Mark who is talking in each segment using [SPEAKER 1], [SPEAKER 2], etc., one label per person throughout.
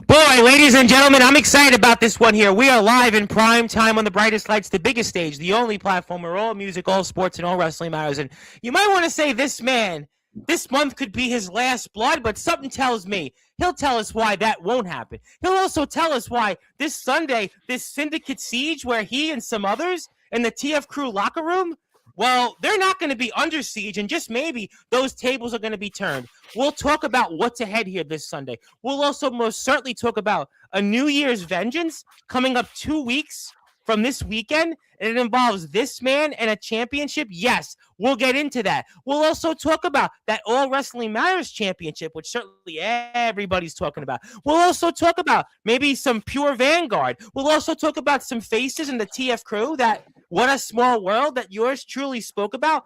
[SPEAKER 1] Boy, ladies and gentlemen, I'm excited about this one here. We are live in prime time on the brightest lights, the biggest stage, the only platform where all music, all sports, and all wrestling matters. And you might want to say this man, this month could be his last blood, but something tells me he'll tell us why that won't happen. He'll also tell us why this Sunday, this syndicate siege where he and some others in the TF Crew locker room, well, they're not going to be under siege, and just maybe those tables are going to be turned. We'll talk about what's ahead here this Sunday. We'll also most certainly talk about a New Year's vengeance coming up 2 weeks from this weekend, and it involves this man and a championship. Yes, we'll get into that. We'll also talk about that All Wrestling Matters championship, which certainly everybody's talking about. We'll also talk about maybe some pure Vanguard. We'll also talk about some faces in the TF Crew that what a small world that yours truly spoke about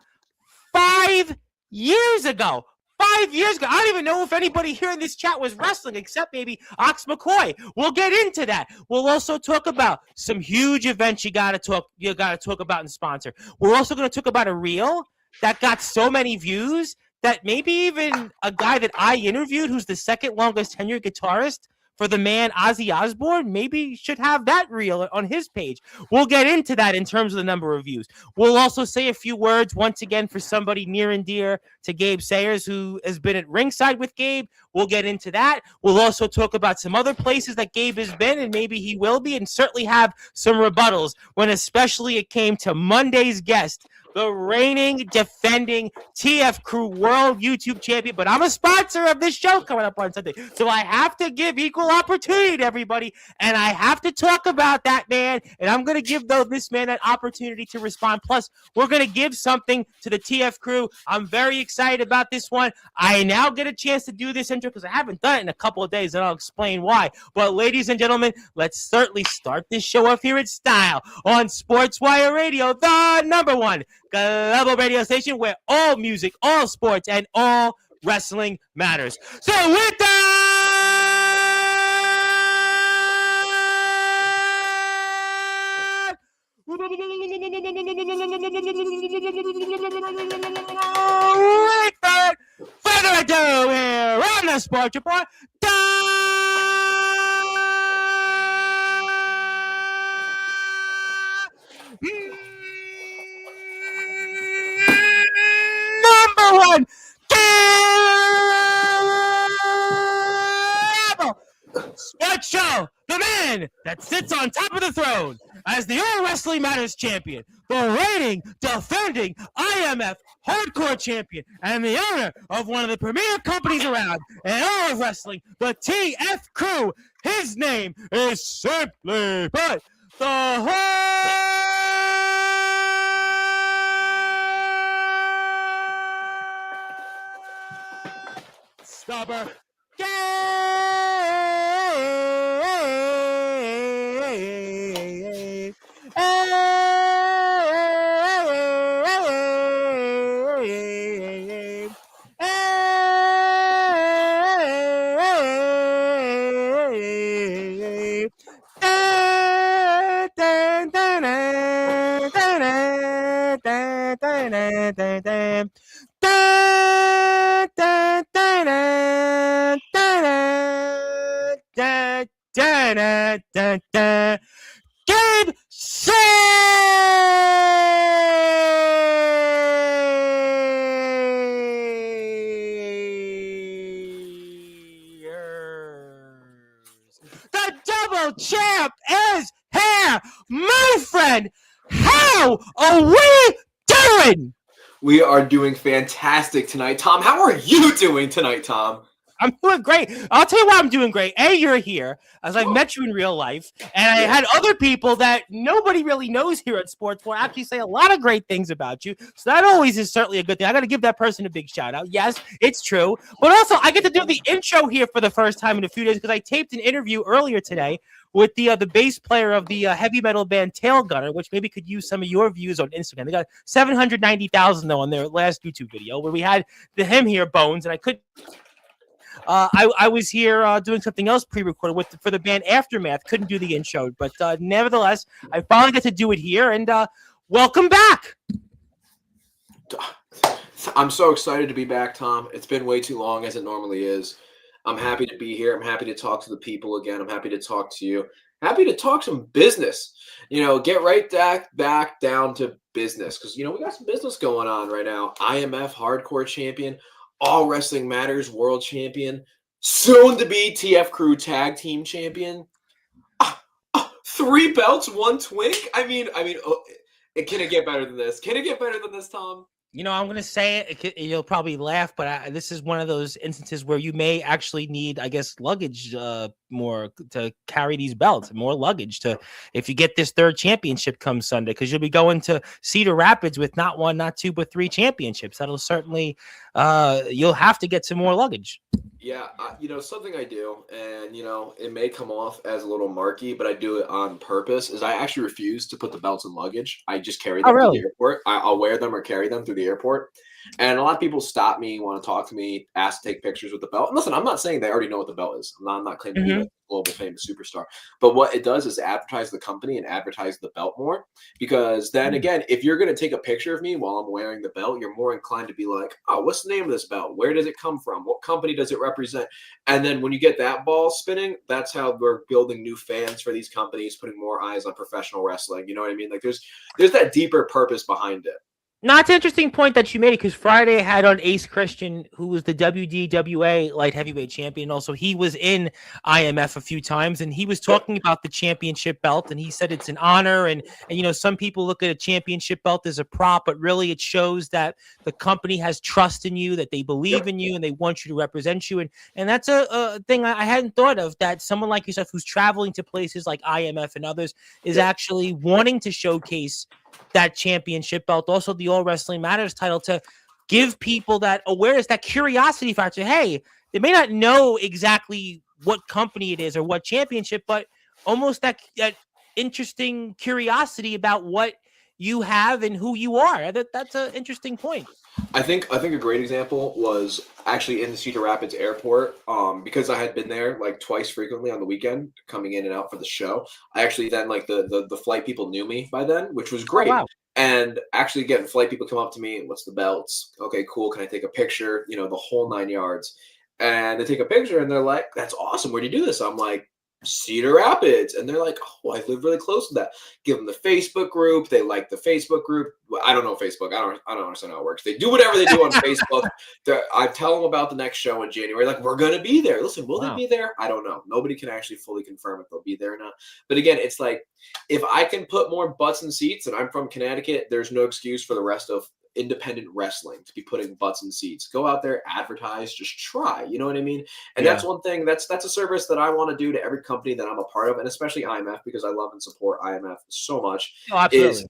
[SPEAKER 1] 5 years ago. 5 years ago. I don't even know if anybody here in this chat was wrestling except maybe Ox McCoy. We'll get into that. We'll also talk about some huge events you gotta talk about and sponsor. We're also going to talk about a reel that got so many views that maybe even a guy that I interviewed who's the second longest tenured guitarist for the man Ozzy Osbourne, maybe should have that reel on his page. We'll get into that in terms of the number of views. We'll also say a few words once again for somebody near and dear to Gabe Sayers, who has been at ringside with Gabe. We'll get into that. We'll also talk about some other places that Gabe has been, and maybe he will be, and certainly have some rebuttals when especially it came to Monday's guest, the reigning, defending TF Crew World YouTube Champion. But I'm a sponsor of this show coming up on Sunday, so I have to give equal opportunity to everybody, and I have to talk about that man, and I'm going to give this man that opportunity to respond. Plus, we're going to give something to the TF Crew. I'm very excited about this one. I now get a chance to do this intro because I haven't done it in a couple of days, and I'll explain why. But ladies and gentlemen, let's certainly start this show off here in style on Sportswire Radio, the number one global radio station where all music, all sports, and all wrestling matters. So with that, without further ado, here on the Sports Report, number one sports show, the man that sits on top of the throne as the All Wrestling Matters champion, the reigning, defending IMF hardcore champion, and the owner of one of the premier companies around in all of wrestling, the TF Crew. His name is simply put, the Heartstopper. Gabe the double champ is here, my friend. How are we doing?
[SPEAKER 2] We are doing fantastic tonight. Tom, how are you doing tonight, Tom?
[SPEAKER 1] I'm doing great. I'll tell you why I'm doing great. A, you're here, as I've met you in real life, and I had other people that nobody really knows here at Sportswire actually say a lot of great things about you. So that always is certainly a good thing. I got to give that person a big shout out. Yes, it's true. But also, I get to do the intro here for the first time in a few days because I taped an interview earlier today with the bass player of the heavy metal band Tail Gunner, which maybe could use some of your views on Instagram. They got 790,000 though on their last YouTube video where we had him here, Bones, and I could. I was here doing something else pre-recorded for the band Aftermath. Couldn't do the intro, but nevertheless, I finally got to do it here. And welcome back.
[SPEAKER 2] I'm so excited to be back, Tom. It's been way too long, as it normally is. I'm happy to be here. I'm happy to talk to the people again. I'm happy to talk to you. Happy to talk some business. Get right back down to business because we got some business going on right now. IMF Hardcore Champion, All Wrestling Matters World Champion, soon to be TF Crew Tag Team Champion. 3 belts, 1 twink. Can it get better than this? Can it get better than this, Tom?
[SPEAKER 1] I'm going to say it. You'll probably laugh, but this is one of those instances where you may actually need, I guess, luggage more to carry these belts, more luggage if you get this 3rd championship come Sunday, because you'll be going to Cedar Rapids with not 1, not 2, but 3 championships. That'll certainly, you'll have to get some more luggage.
[SPEAKER 2] Yeah, something I do, and it may come off as a little marky, but I do it on purpose, is I actually refuse to put the belts in luggage. I just carry them to the airport. I'll wear them or carry them through the airport. And a lot of people stop me, want to talk to me, ask to take pictures with the belt. And listen, I'm not saying they already know what the belt is. I'm not claiming to be a global famous superstar. But what it does is advertise the company and advertise the belt more. Because then again, if you're going to take a picture of me while I'm wearing the belt, you're more inclined to be like, oh, what's the name of this belt? Where does it come from? What company does it represent? And then when you get that ball spinning, that's how we're building new fans for these companies, putting more eyes on professional wrestling. You know what I mean? Like there's that deeper purpose behind it.
[SPEAKER 1] No, it's an interesting point that you made, because Friday had on Ace Christian, who was the WDWA light heavyweight champion. Also, he was in IMF a few times, and he was talking about the championship belt, and he said it's an honor. And some people look at a championship belt as a prop, but really it shows that the company has trust in you, that they believe in you, and they want you to represent you. And that's a thing I hadn't thought of, that someone like yourself who's traveling to places like IMF and others is actually wanting to showcase that championship belt, also the All Wrestling Matters title, to give people that awareness, that curiosity factor. Hey, they may not know exactly what company it is or what championship, but almost that interesting curiosity about what you have and who you are. That's an interesting point.
[SPEAKER 2] I think a great example was actually in the Cedar Rapids airport, because I had been there like twice frequently on the weekend, coming in and out for the show. I actually then, like, the flight people knew me by then, which was great.
[SPEAKER 1] Oh, wow.
[SPEAKER 2] And actually getting flight people come up to me, what's the belts? Okay, cool. Can I take a picture? The whole 9 yards. And they take a picture and they're like, that's awesome. Where'd you do this? I'm like, Cedar Rapids. And they're like, oh, I live really close to that. Give them the Facebook group. They like the Facebook group. I don't know Facebook. I don't understand how it works. They do whatever they do on Facebook. I tell them about the next show in January. Like, we're going to be there. Listen, will they be there? I don't know. Nobody can actually fully confirm if they'll be there or not. But again, it's like, if I can put more butts in seats, and I'm from Connecticut, there's no excuse for the rest of independent wrestling to be putting butts in seats. Go out there, advertise, just try. You know what I mean? And that's one thing, that's a service that I want to do to every company that I'm a part of, and especially IMF, because I love and support IMF so much.
[SPEAKER 1] Oh, absolutely.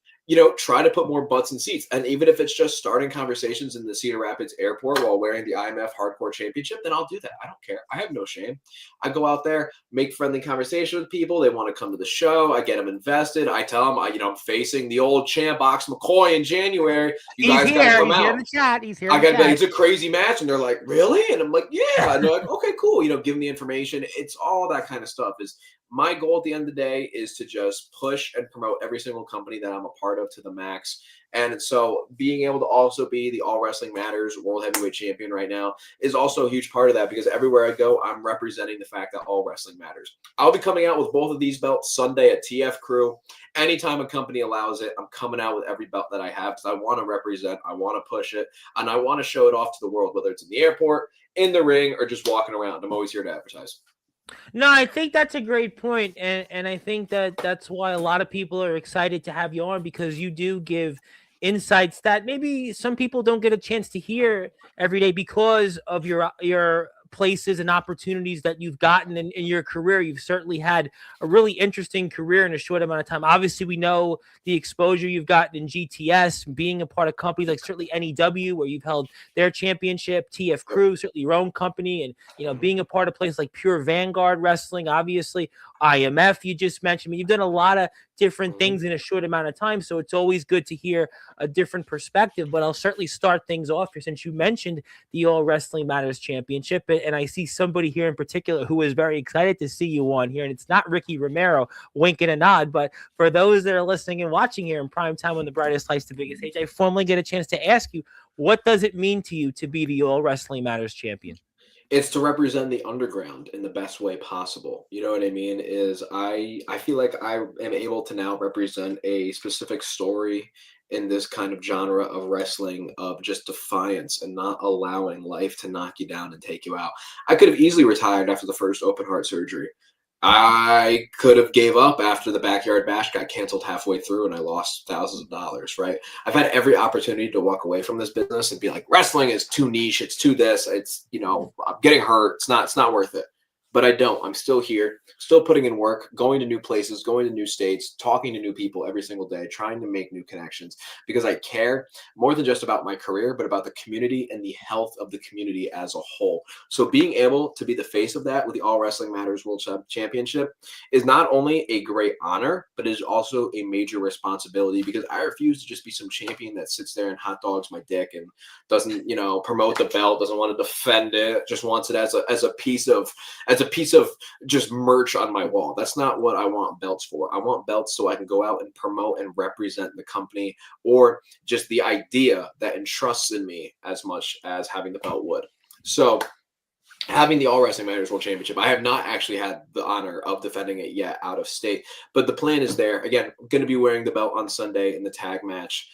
[SPEAKER 2] Try to put more butts in seats. And even if it's just starting conversations in the Cedar Rapids airport while wearing the IMF Hardcore Championship, then I'll do that. I don't care. I have no shame. I go out there, make friendly conversation with people. They want to come to the show. I get them invested. I tell them, I'm facing the old champ Ox McCoy in January. You guys got to come out.
[SPEAKER 1] He's here in the chat. He's here.
[SPEAKER 2] I got to be, it's a crazy match. And they're like, really? And I'm like, yeah. And they're like, okay, cool. Give them the information. It's all that kind of stuff. My goal at the end of the day is to just push and promote every single company that I'm a part of to the max. And so being able to also be the All Wrestling Matters World Heavyweight Champion right now is also a huge part of that, because everywhere I go, I'm representing the fact that all wrestling matters. I'll be coming out with both of these belts Sunday at TF Crew. Anytime a company allows it, I'm coming out with every belt that I have, because I want to represent, I want to push it, and I want to show it off to the world, whether it's in the airport, in the ring, or just walking around. I'm always here to advertise.
[SPEAKER 1] No, I think that's a great point, and I think that's why a lot of people are excited to have you on, because you do give insights that maybe some people don't get a chance to hear every day because of your places and opportunities that you've gotten in your career. You've certainly had a really interesting career in a short amount of time. Obviously, we know the exposure you've gotten in GTS, being a part of companies like certainly NEW, where you've held their championship, TF Crew, certainly your own company, and being a part of places like Pure Vanguard Wrestling, obviously IMF you just mentioned. You've done a lot of different things in a short amount of time, so it's always good to hear a different perspective. But I'll certainly start things off here, since you mentioned the All Wrestling Matters Championship, and I see somebody here in particular who is very excited to see you on here, and it's not Ricky Romero winking a nod, but for those that are listening and watching here in prime time on the brightest lights, the biggest stage, I formally get a chance to ask you, what does it mean to you to be the All Wrestling Matters champion?
[SPEAKER 2] It's to represent the underground in the best way possible. You know what I mean? Is I feel like I am able to now represent a specific story in this kind of genre of wrestling of just defiance and not allowing life to knock you down and take you out. I could have easily retired after the first open heart surgery. I could have gave up after the backyard bash got canceled halfway through and I lost thousands of dollars, right? I've had every opportunity to walk away from this business and be like, wrestling is too niche, it's too this, it's, I'm getting hurt, it's not worth it. But I don't. I'm still here, still putting in work, going to new places, going to new states, talking to new people every single day, trying to make new connections because I care more than just about my career, but about the community and the health of the community as a whole. So being able to be the face of that with the All Wrestling Matters World Championship is not only a great honor, but it is also a major responsibility because I refuse to just be some champion that sits there and hot dogs my dick and doesn't, promote the belt, doesn't want to defend it, just wants it as a piece of just merch on my wall. That's not what I want belts for. I want belts so I can go out and promote and represent the company or just the idea that entrusts in me as much as having the belt would. So having the All Wrestling Matters World Championship, I have not actually had the honor of defending it yet out of state, but the plan is there. Again, I'm going to be wearing the belt on Sunday in the tag match.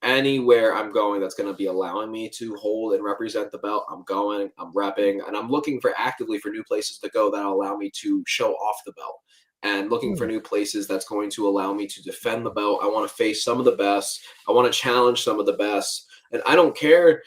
[SPEAKER 2] Anywhere I'm going that's going to be allowing me to hold and represent the belt, I'm going, I'm repping, and I'm looking actively for new places to go that'll allow me to show off the belt and looking for new places that's going to allow me to defend the belt. I want to face some of the best. I want to challenge some of the best, and I don't care.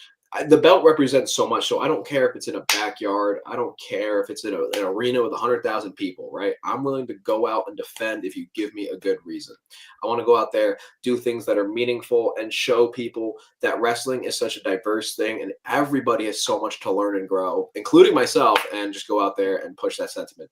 [SPEAKER 2] The belt represents so much, so I don't care if it's in a backyard. I don't care if it's in an arena with 100,000 people, right? I'm willing to go out and defend if you give me a good reason. I want to go out there, do things that are meaningful, and show people that wrestling is such a diverse thing, and everybody has so much to learn and grow, including myself, and just go out there and push that sentiment.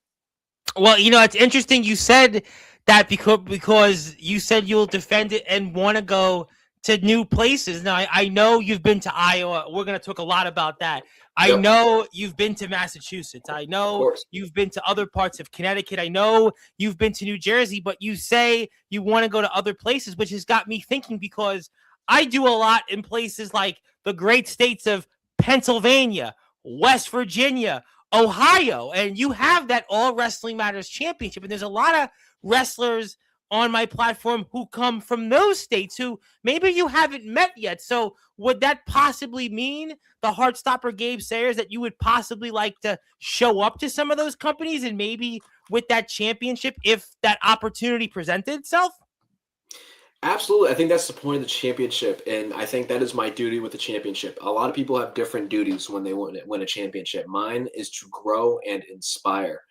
[SPEAKER 1] Well, it's interesting you said that because you said you'll defend it and want to go to new places. Now, I know you've been to Iowa. We're going to talk a lot about that. I know you've been to Massachusetts. I know you've been to other parts of Connecticut. I know you've been to New Jersey, but you say you want to go to other places, which has got me thinking because I do a lot in places like the great states of Pennsylvania, West Virginia, Ohio, and you have that All Wrestling Matters Championship, and there's a lot of wrestlers on my platform who come from those states who maybe you haven't met yet. So would that possibly mean the Heartstopper Gabe Sayers that you would possibly like to show up to some of those companies and maybe with that championship if that opportunity presented itself?
[SPEAKER 2] Absolutely. I think that's the point of the championship. And I think that is my duty with the championship. A lot of people have different duties when they win a championship. Mine is to grow and inspire.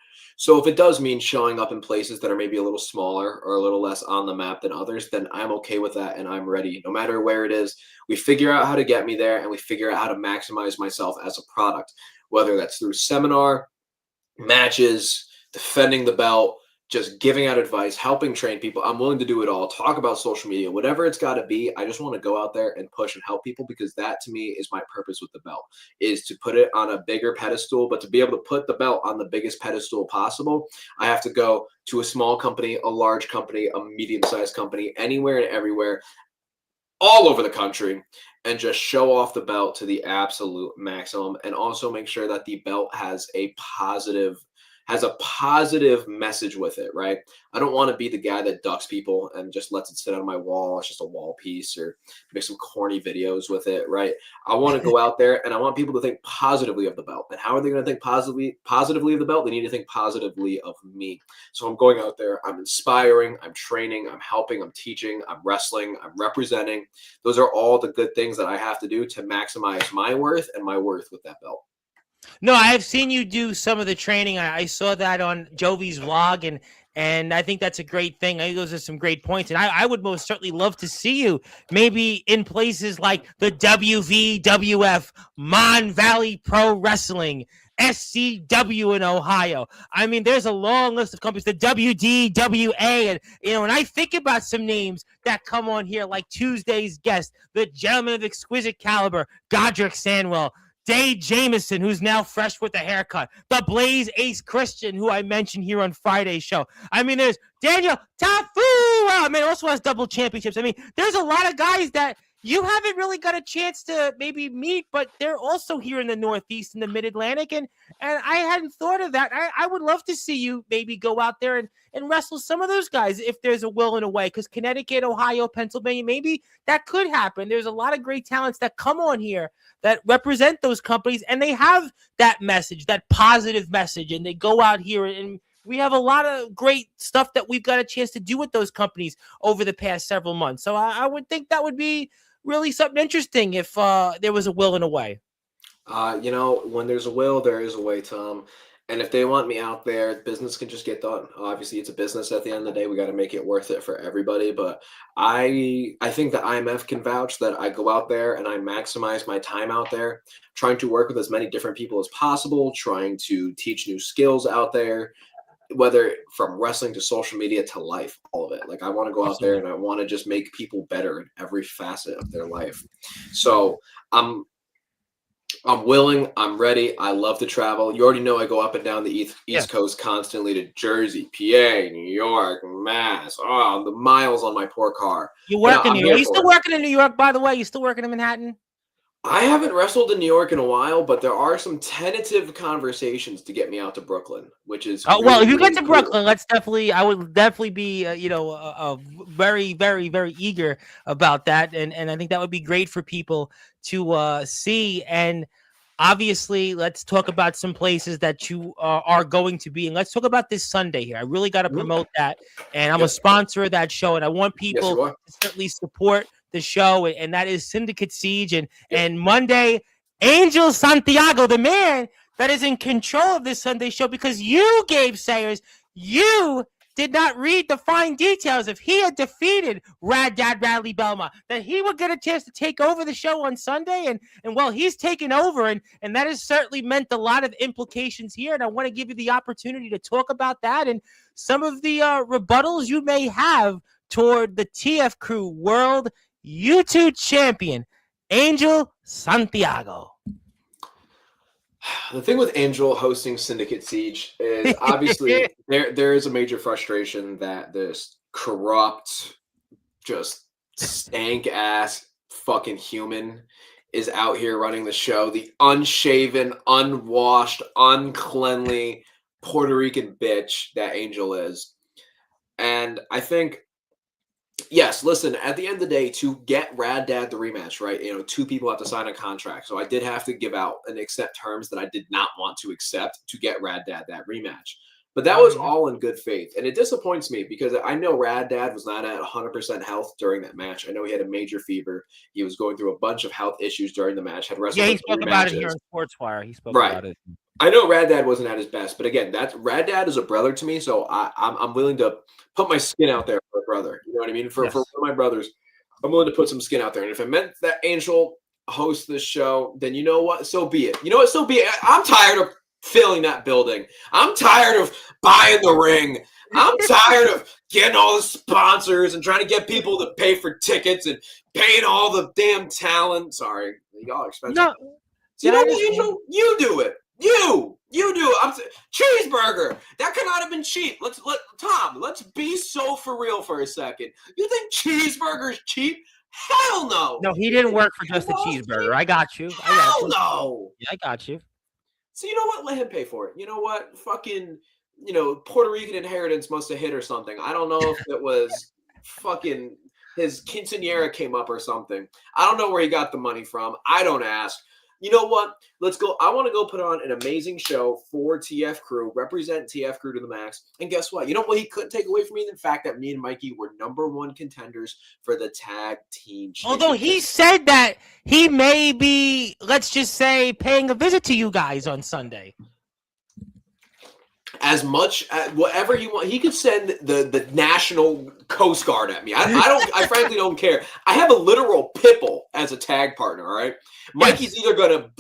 [SPEAKER 2] So if it does mean showing up in places that are maybe a little smaller or a little less on the map than others, then I'm okay with that and I'm ready. No matter where it is, we figure out how to get me there and we figure out how to maximize myself as a product, whether that's through seminar, matches, defending the belt, just giving out advice, helping train people. I'm willing to do it all. Talk about social media, whatever it's got to be. I just want to go out there and push and help people because that to me is my purpose with the belt, is to put it on a bigger pedestal. But to be able to put the belt on the biggest pedestal possible, I have to go to a small company, a large company, a medium-sized company, anywhere and everywhere, all over the country, and just show off the belt to the absolute maximum, and also make sure that the belt has a positive message with it, right? I don't want to be the guy that ducks people and just lets it sit on my wall. It's just a wall piece, or make some corny videos with it, right? I want to go out there and I want people to think positively of the belt. And how are they going to think positively of the belt? They need to think positively of me. So I'm going out there, I'm inspiring, I'm training, I'm helping, I'm teaching, I'm wrestling, I'm representing. Those are all the good things that I have to do to maximize my worth and my worth with that belt.
[SPEAKER 1] No, I have seen you do some of the training. I saw that on Jovi's vlog, and I think that's a great thing. I think those are some great points, and I would most certainly love to see you maybe in places like the WVWF, Mon Valley Pro Wrestling, SCW in Ohio. I mean, there's a long list of companies, the WDWA, and when I think about some names that come on here, like Tuesday's guest, the Gentleman of Exquisite Caliber, Godric Sanwell, Dave Jameson, who's now fresh with a haircut. The Blaze Ace Christian, who I mentioned here on Friday's show. I mean, there's Daniel Tafu. I mean, also has double championships. I mean, there's a lot of guys that you haven't really got a chance to maybe meet, but they're also here in the Northeast and the Mid-Atlantic, and I hadn't thought of that. I would love to see you maybe go out there and wrestle some of those guys if there's a will and a way, because Connecticut, Ohio, Pennsylvania, maybe that could happen. There's a lot of great talents that come on here that represent those companies, and they have that message, that positive message, and they go out here, and we have a lot of great stuff that we've got a chance to do with those companies over the past several months. So I would think that would be really something interesting if there was a will and a way.
[SPEAKER 2] When there's a will, there is a way, Tom. And if they want me out there, business can just get done. Obviously, it's a business at the end of the day. We got to make it worth it for everybody. But I think the IMF can vouch that I go out there and I maximize my time out there, trying to work with as many different people as possible, trying to teach new skills out there, whether from wrestling to social media to life, all of it. Like, I want to go out there and I want to just make people better in every facet of their life. So I'm willing. I'm ready. I love to travel. You already know I go up and down the East Coast constantly to Jersey, PA, New York, Mass. Oh, the miles on my poor car.
[SPEAKER 1] You're working here. Are you still working in New York, by the way? You still working in Manhattan?
[SPEAKER 2] I haven't wrestled in New York in a while, but there are some tentative conversations to get me out to Brooklyn, which is
[SPEAKER 1] well, if you get to Brooklyn, I would definitely be, very, very, very eager about that, and I think that would be great for people to see. And obviously, let's talk about some places that you are going to be, and let's talk about this Sunday here. I really got to promote that, and I'm a sponsor of that show, and I want people to certainly support the show, and that is Syndicate Siege, and Monday, Angel Santiago, the man that is in control of this Sunday show, because you, Gabe Sayers, you did not read the fine details. If he had defeated Rad Dad Radley Belma, that he would get a chance to take over the show on Sunday, and well, he's taken over, and that has certainly meant a lot of implications here, and I want to give you the opportunity to talk about that and some of the rebuttals you may have toward the TF Crew World YouTube champion, Angel Santiago.
[SPEAKER 2] The thing with Angel hosting Syndicate Siege is obviously there is a major frustration that this corrupt, just stank ass fucking human is out here running the show. The unshaven, unwashed, uncleanly Puerto Rican bitch that Angel is. And I think, yes, listen, at the end of the day, to get Rad Dad the rematch, right? Two people have to sign a contract. So I did have to give out and accept terms that I did not want to accept to get Rad Dad that rematch. But that was all in good faith. And it disappoints me because I know Rad Dad was not at 100% health during that match. I know he had a major fever. He was going through a bunch of health issues during the match. Had wrestled
[SPEAKER 1] he spoke about it here on Sportswire. He spoke about it.
[SPEAKER 2] I know Rad Dad wasn't at his best, but again, Rad Dad is a brother to me, so I'm willing to put my skin out there for a brother. You know what I mean? For one of my brothers, I'm willing to put some skin out there. And if it meant that Angel hosts this show, then you know what? So be it. You know what? So be it. I'm tired of filling that building. I'm tired of buying the ring. I'm tired of getting all the sponsors and trying to get people to pay for tickets and paying all the damn talent. Sorry, y'all are expensive. No, so you know what, Angel? You do it. You do it. Cheeseburger. That could not have been cheap. Tom, let's be so for real for a second. You think cheeseburger is cheap? Hell no.
[SPEAKER 1] No, he didn't work for just a cheeseburger. I got you.
[SPEAKER 2] Hell no.
[SPEAKER 1] Yeah, I got you.
[SPEAKER 2] So you know what? Let him pay for it. You know what? Fucking, Puerto Rican inheritance must have hit or something. I don't know if it was fucking his quinceañera came up or something. I don't know where he got the money from. I don't ask. You know what? Let's go. I want to go put on an amazing show for TF Crew, represent TF Crew to the max. And guess what? You know what he couldn't take away from me? The fact that me and Mikey were #1 contenders for the tag team championship.
[SPEAKER 1] Although he said that he may be, let's just say, paying a visit to you guys on Sunday.
[SPEAKER 2] As much as whatever he wants, he could send the National Coast Guard at me. I frankly don't care. I have a literal pitbull as a tag partner. All right, Mikey's either gonna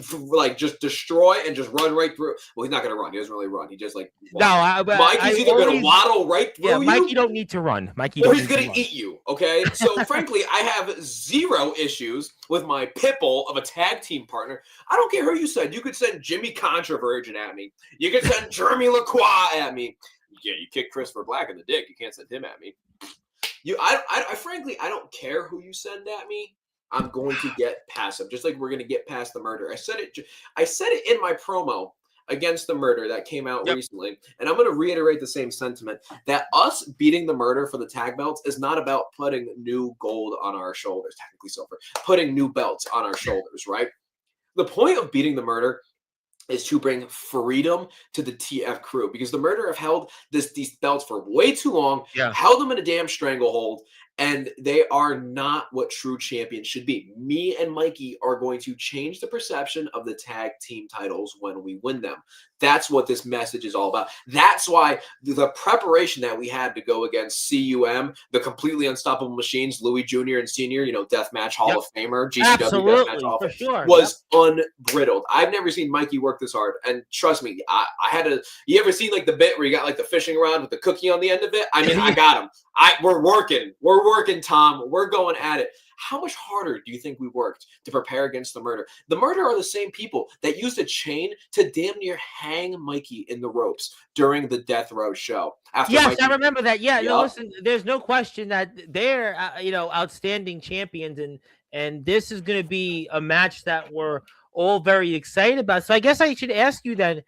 [SPEAKER 2] just destroy and just run right through. Well, he's not gonna run. He doesn't really run. He just Mikey's either gonna waddle right through.
[SPEAKER 1] Yeah, Mikey don't need to run.
[SPEAKER 2] Or he's gonna eat you. Okay, so frankly, I have zero issues with my pitbull of a tag team partner. I don't care who you send. You could send Jimmy Controvirgin at me. You could send Jeremy Lacroix at me. Yeah, you kick Christopher Black in the dick. You can't send him at me. I frankly, I don't care who you send at me. I'm going to get past him, just like we're going to get past the Murder. I said it in my promo against the Murder that came out recently, and I'm going to reiterate the same sentiment that us beating the Murder for the tag belts is not about putting new gold on our shoulders, technically silver, putting new belts on our shoulders, right? The point of beating the Murder is to bring freedom to the TF crew, because the Murder have held these belts for way too long, held them in a damn stranglehold, and they are not what true champions should be. Me and Mikey are going to change the perception of the tag team titles when we win them. That's what this message is all about. That's why the preparation that we had to go against CUM, the completely unstoppable machines, Louis Jr. and Sr., Deathmatch Hall of Famer, GCW Deathmatch Hall of Famer, was unbridled. I've never seen Mikey work this hard. And trust me, I had to. You ever seen like the bit where you got like the fishing rod with the cookie on the end of it? I mean, I got him. We're working, Tom. We're going at it. How much harder do you think we worked to prepare against the Murder? The Murder are the same people that used a chain to damn near hang Mikey in the ropes during the Death Row show.
[SPEAKER 1] I remember that. Yeah, no, listen, there's no question that they're outstanding champions, and this is going to be a match that we're all very excited about. So I guess I should ask you then,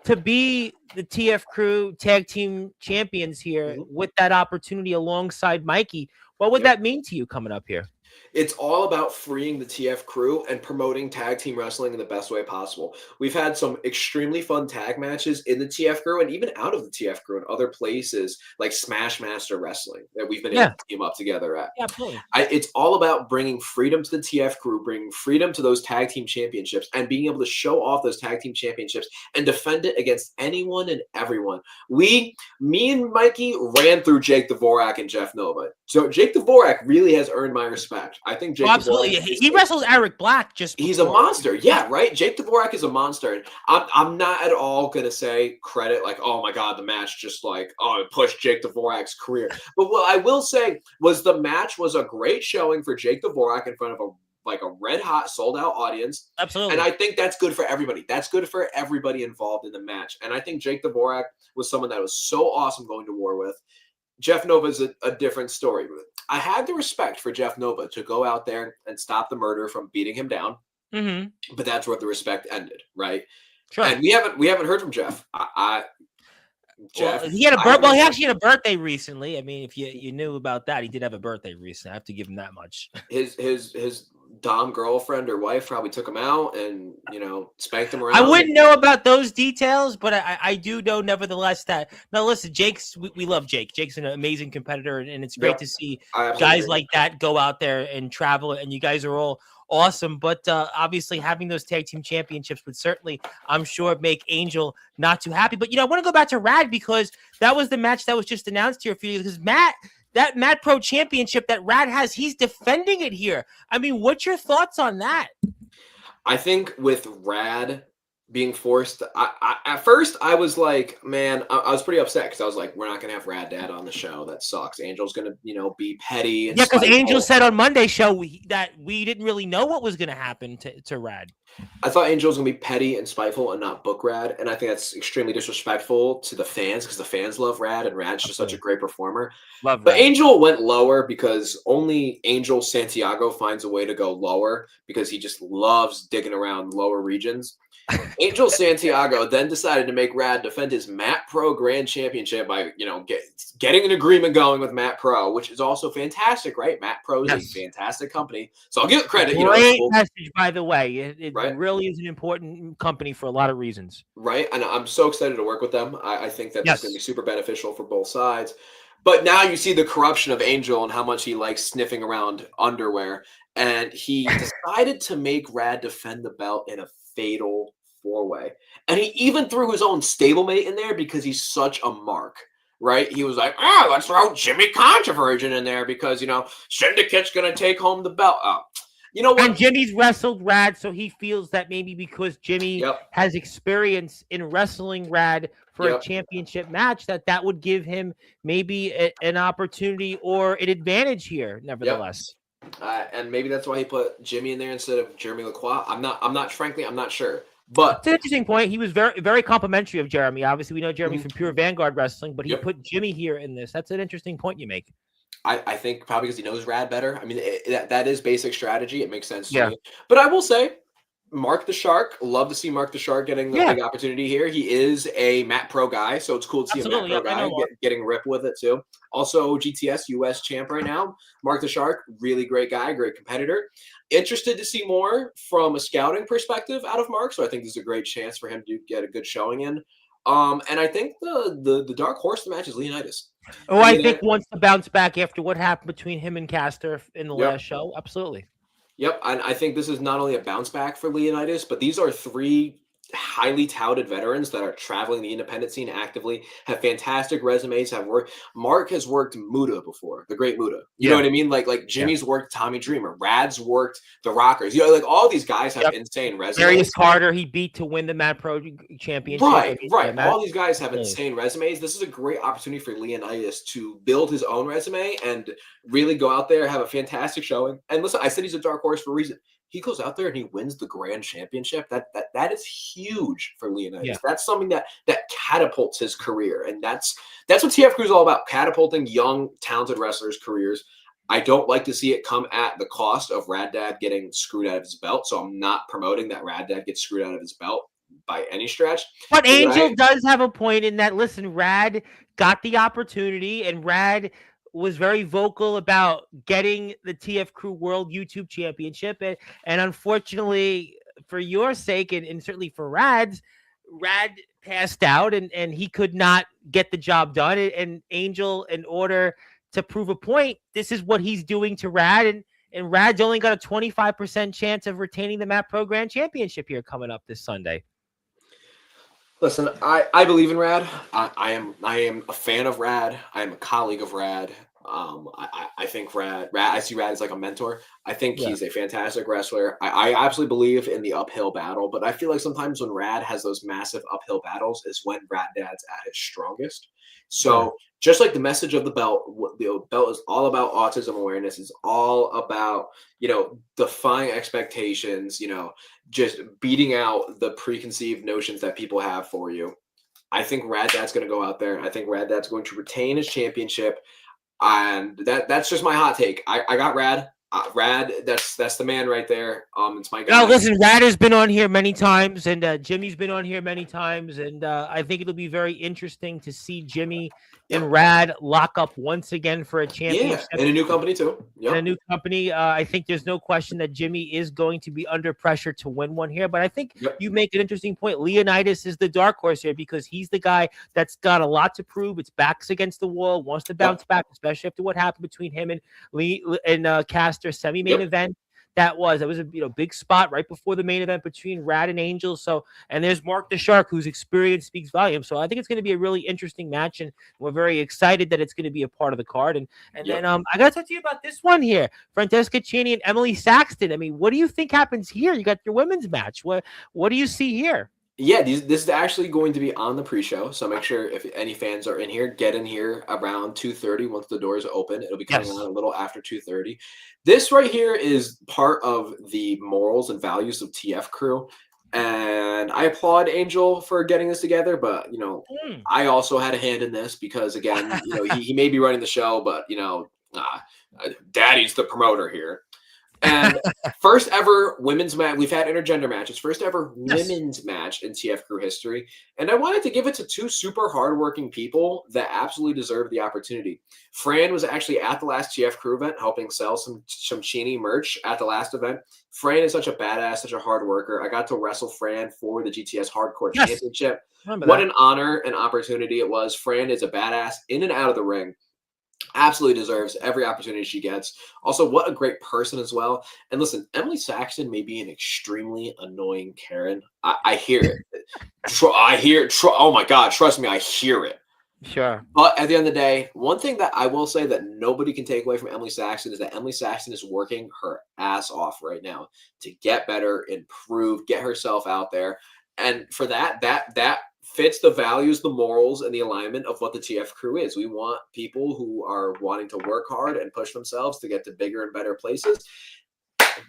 [SPEAKER 1] to be the TF crew tag team champions here with that opportunity alongside Mikey, what would that mean to you coming up here?
[SPEAKER 2] It's all about freeing the TF crew and promoting tag team wrestling in the best way possible. We've had some extremely fun tag matches in the TF crew and even out of the TF crew in other places like Smash Master Wrestling that we've been able to team up together at.
[SPEAKER 1] Yeah, absolutely.
[SPEAKER 2] It's all about bringing freedom to the TF crew, bringing freedom to those tag team championships, and being able to show off those tag team championships and defend it against anyone and everyone. Me and Mikey ran through Jake Dvorak and Jeff Nova. So Jake Dvorak really has earned my respect. I think Jake
[SPEAKER 1] absolutely. He wrestled Eric Black he's
[SPEAKER 2] a monster. Yeah, right? Jake Dvorak is a monster. And I'm not at all going to say credit like, oh my God, the match just like, it pushed Jake Dvorak's career. But what I will say was the match was a great showing for Jake Dvorak in front of a red hot sold out audience.
[SPEAKER 1] Absolutely.
[SPEAKER 2] And I think that's good for everybody. That's good for everybody involved in the match. And I think Jake Dvorak was someone that was so awesome going to war with. Jeff Nova is a different story. I had the respect for Jeff Nova to go out there and stop the Murder from beating him down. But that's where the respect ended, right?
[SPEAKER 1] Sure.
[SPEAKER 2] And we haven't heard from Jeff. Jeff,
[SPEAKER 1] he had he actually had a birthday recently. I mean, if you knew about that, he did have a birthday recently. I have to give him that much.
[SPEAKER 2] His Dom girlfriend or wife probably took him out and spanked him around.
[SPEAKER 1] I wouldn't know about those details, but I do know nevertheless that listen, we love Jake. Jake's an amazing competitor, and it's great to see guys like that go out there and travel, and you guys are all awesome. But obviously having those tag team championships would certainly, I'm sure, make Angel not too happy. But I want to go back to Rad, because that was the match that was just announced here for you, because that Matt Pro championship that Rad has, he's defending it here. I mean, what's your thoughts on that?
[SPEAKER 2] I think with Rad being forced, at first I was like, man, I was pretty upset because I was like, we're not going to have Rad Dad on the show. That sucks. Angel's going to, be petty. And
[SPEAKER 1] because Angel said on Monday's show that we didn't really know what was going to happen to Rad.
[SPEAKER 2] I thought Angel was going to be petty and spiteful and not book Rad. And I think that's extremely disrespectful to the fans, because the fans love Rad, and Rad's just such a great performer.
[SPEAKER 1] But
[SPEAKER 2] Angel went lower because only Angel Santiago finds a way to go lower, because he just loves digging around lower regions. Angel Santiago then decided to make Rad defend his Matt Pro Grand Championship by, getting an agreement going with Matt Pro, which is also fantastic, right? Matt Pro is a fantastic company, so I'll give it credit.
[SPEAKER 1] Great message, by the way. It really is an important company for a lot of reasons.
[SPEAKER 2] Right, and I'm so excited to work with them. I think that that's going to be super beneficial for both sides. But now you see the corruption of Angel and how much he likes sniffing around underwear, and he decided to make Rad defend the belt in a fatal four-way. And he even threw his own stablemate in there because he's such a mark, right? He was like, let's throw Jimmy Controversion in there because, Syndicate's going to take home the belt. You know what?
[SPEAKER 1] And Jimmy's wrestled Rad, so he feels that maybe because Jimmy has experience in wrestling Rad for a championship match, that would give him maybe an opportunity or an advantage here, nevertheless.
[SPEAKER 2] And maybe that's why he put Jimmy in there instead of Jeremy Lacroix. I'm not sure. But
[SPEAKER 1] it's an interesting point. He was very, very complimentary of Jeremy. Obviously, we know Jeremy from Pure Vanguard Wrestling, but he put Jimmy here in this. That's an interesting point you make.
[SPEAKER 2] I think probably because he knows Rad better. I mean, that is basic strategy. It makes sense to
[SPEAKER 1] Yeah.
[SPEAKER 2] me. But I will say, Mark the Shark, love to see Mark the Shark getting a
[SPEAKER 1] Yeah.
[SPEAKER 2] big opportunity here. He is a Mat Pro guy, so it's cool to see a Mat
[SPEAKER 1] Absolutely.
[SPEAKER 2] Pro
[SPEAKER 1] Yep, I
[SPEAKER 2] guy
[SPEAKER 1] know Mark.
[SPEAKER 2] getting ripped with it too. Also, GTS US champ right now. Mark the Shark, really great guy, great competitor. Interested to see more from a scouting perspective out of Mark, so I think this is a great chance for him to get a good showing in. And I think the dark horse of the match is Leonidas.
[SPEAKER 1] Oh, I think
[SPEAKER 2] Leonidas,
[SPEAKER 1] wants to bounce back after what happened between him and Castor in the
[SPEAKER 2] yep.
[SPEAKER 1] last show. Absolutely.
[SPEAKER 2] Yep, and I think this is not only a bounce back for Leonidas, but these are three highly touted veterans that are traveling the independent scene actively, have fantastic resumes, have worked. Mark has worked Muda before, the great Muda. You know
[SPEAKER 1] Yeah.
[SPEAKER 2] what I mean? Like
[SPEAKER 1] Yeah.
[SPEAKER 2] Jimmy's worked Tommy Dreamer, Rad's worked the Rockers. You know, like all these guys have
[SPEAKER 1] Yep.
[SPEAKER 2] insane resumes.
[SPEAKER 1] Darius Carter, he beat to win the Mat Pro Championship.
[SPEAKER 2] Right,
[SPEAKER 1] Yeah,
[SPEAKER 2] right. All these guys have
[SPEAKER 1] absolutely.
[SPEAKER 2] insane resumes. This is a great opportunity for Leonidas to build his own resume and really go out there, have a fantastic showing. And listen, I said he's a dark horse for a reason. He goes out there and he wins the grand championship. That is huge for Leonidas.
[SPEAKER 1] Yeah.
[SPEAKER 2] That's something that catapults his career. And that's what TF Crew is all about, catapulting young, talented wrestlers' careers. I don't like to see it come at the cost of Rad Dad getting screwed out of his belt. So I'm not promoting that Rad Dad gets screwed out of his belt by any stretch.
[SPEAKER 1] But Angel does have a point in that, listen, Rad got the opportunity, and Rad was very vocal about getting the TF Crew World YouTube Championship. And unfortunately, for your sake, and certainly for Rad's, Rad passed out, and he could not get the job done. And Angel, in order to prove a point, this is what he's doing to Rad, and Rad's only got a 25% chance of retaining the Mat Pro Grand Championship here coming up this Sunday.
[SPEAKER 2] Listen, I believe in Rad. I am a fan of Rad. I am a colleague of Rad. I think Rad. I see Rad as like a mentor. I think he's a fantastic wrestler. I absolutely believe in the uphill battle, but I feel like sometimes when Rad has those massive uphill battles is when Rad Dad's at his strongest. So just like the message of the belt, the belt is all about autism awareness. It's all about, defying expectations, just beating out the preconceived notions that people have for you. I think Rad Dad's going to go out there. I think Rad Dad's going to retain his championship. And that's just my hot take. I got Rad. Rad, that's the man right there. It's my guy.
[SPEAKER 1] No, listen, Rad has been on here many times, and Jimmy's been on here many times, and I think it'll be very interesting to see Jimmy and Rad lock up once again for a championship.
[SPEAKER 2] Yeah, in a new company too.
[SPEAKER 1] In a new company. I think there's no question that Jimmy is going to be under pressure to win one here, but I think you make an interesting point. Leonidas is the dark horse here because he's the guy that's got a lot to prove. It's backs against the wall, wants to bounce back, especially after what happened between him and Lee and Castor semi-main event. That was a big spot right before the main event between Rad and Angel. So, and there's Mark the Shark, whose experience speaks volumes. So I think it's going to be a really interesting match, and we're very excited that it's going to be a part of the card. And then I got to talk to you about this one here, Francesca Cheney and Emily Saxton. I mean, what do you think happens here? You got your women's match. What do you see here?
[SPEAKER 2] Yeah, this is actually going to be on the pre-show, so make sure if any fans are in here, get in here around 2:30 once the doors open. It'll be coming on a little after 2:30. This right here is part of the morals and values of TF Crew, and I applaud Angel for getting this together, but, I also had a hand in this because, again, he may be running the show, but, Daddy's the promoter here. And first ever women's match. We've had intergender matches. First ever women's match in TF Crew history. And I wanted to give it to two super hardworking people that absolutely deserve the opportunity. Fran was actually at the last TF Crew event helping sell some Cheney merch at the last event. Fran is such a badass, such a hard worker. I got to wrestle Fran for the GTS Hardcore Championship. What an honor and opportunity it was. Fran is a badass in and out of the ring. Absolutely deserves every opportunity she gets. Also, what a great person as well. And listen, Emily Saxton may be an extremely annoying Karen. I hear it. Oh my God, trust me, I hear it.
[SPEAKER 1] Sure.
[SPEAKER 2] But at the end of the day, one thing that I will say that nobody can take away from Emily Saxton is that Emily Saxton is working her ass off right now to get better, improve, get herself out there. And for that fits the values, the morals, and the alignment of what the TF Crew is. We want people who are wanting to work hard and push themselves to get to bigger and better places.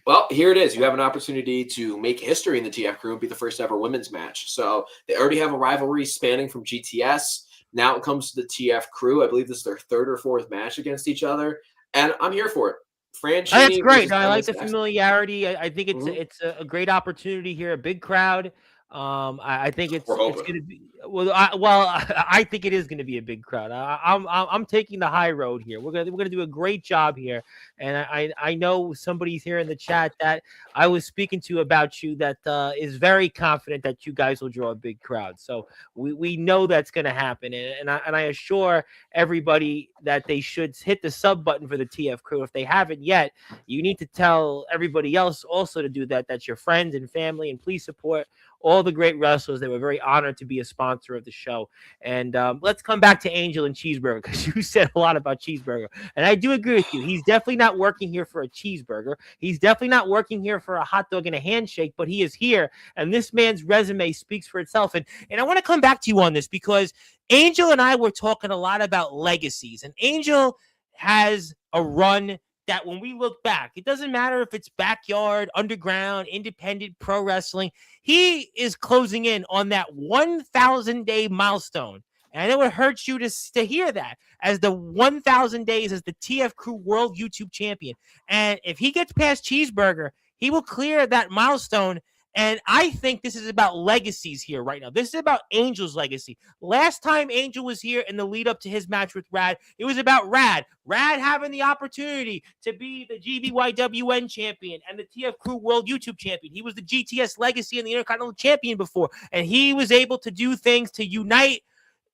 [SPEAKER 2] Well, here it is. You have an opportunity to make history in the TF Crew and be the first ever women's match. So they already have a rivalry spanning from GTS. Now it comes to the TF crew. I believe this is their third or fourth match against each other, and I'm here for it.
[SPEAKER 1] Oh, that's
[SPEAKER 2] Franchini
[SPEAKER 1] great.
[SPEAKER 2] versus
[SPEAKER 1] No, I like
[SPEAKER 2] MS
[SPEAKER 1] the
[SPEAKER 2] Jackson.
[SPEAKER 1] familiarity. I think it's
[SPEAKER 2] Mhm.
[SPEAKER 1] a great opportunity here, a big crowd. I think
[SPEAKER 2] We're
[SPEAKER 1] it's
[SPEAKER 2] hoping.
[SPEAKER 1] going to be I think it is going to be a big crowd. I'm taking the high road here. We're gonna do a great job here, and I know somebody's here in the chat that I was speaking to about you that is very confident that you guys will draw a big crowd. So we know that's going to happen, and I assure everybody that they should hit the sub button for the TF crew if they haven't yet. You need to tell everybody else also to do that. That's your friends and family, and please support all the great wrestlers. They were very honored to be a sponsor of the show. And let's come back to Angel and Cheeseburger, because you said a lot about Cheeseburger, and I do agree with you. He's definitely not working here for a cheeseburger. He's definitely not working here for a hot dog and a handshake, but he is here, and this man's resume speaks for itself. And I want to come back to you on this, because Angel and I were talking a lot about legacies, and Angel has a run that when we look back, it doesn't matter if it's backyard, underground, independent, pro wrestling, he is closing in on that 1,000 day milestone. And I know it hurts you to hear that, as the 1,000 days as the TF Crew World YouTube Champion. And if he gets past Cheeseburger, he will clear that milestone. And I think this is about legacies here right now. This is about Angel's legacy. Last time Angel was here in the lead up to his match with Rad, it was about Rad having the opportunity to be the GBYWN champion and the TF Crew World YouTube champion. He was the GTS Legacy and the Intercontinental champion before, and he was able to do things to unite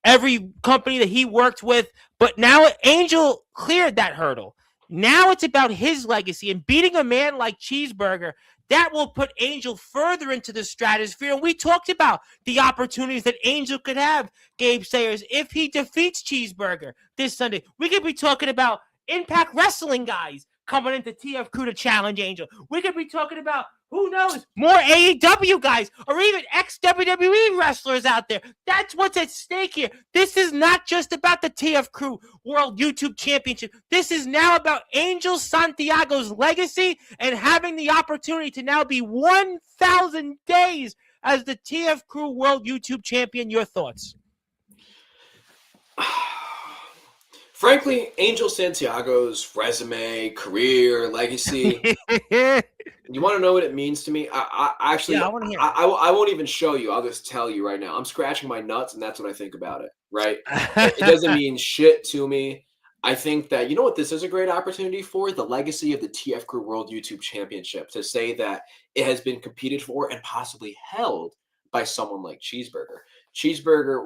[SPEAKER 1] every company that he worked with. But now Angel cleared that hurdle. Now it's about his legacy, and beating a man like Cheeseburger, that will put Angel further into the stratosphere. And we talked about the opportunities that Angel could have, Gabe Sayers, if he defeats Cheeseburger this Sunday. We could be talking about Impact Wrestling guys coming into TF Crew to challenge Angel. We could be talking about, who knows, more AEW guys or even ex-WWE wrestlers out there. That's what's at stake here. This is not just about the TF Crew World YouTube Championship. This is now about Angel Santiago's legacy and having the opportunity to now be 1,000 days as the TF Crew World YouTube Champion. Your thoughts?
[SPEAKER 2] Frankly, Angel Santiago's resume, career, legacy. You want to know what it means to me? I actually,
[SPEAKER 1] Yeah, I want to hear
[SPEAKER 2] I won't even show you. I'll just tell you right now. I'm scratching my nuts, and that's what I think about it. Right? It doesn't
[SPEAKER 1] it.
[SPEAKER 2] mean shit to me. I think that, you know what, this is a great opportunity for the legacy of the TF Crew World YouTube Championship, to say that it has been competed for and possibly held by someone like Cheeseburger. Cheeseburger,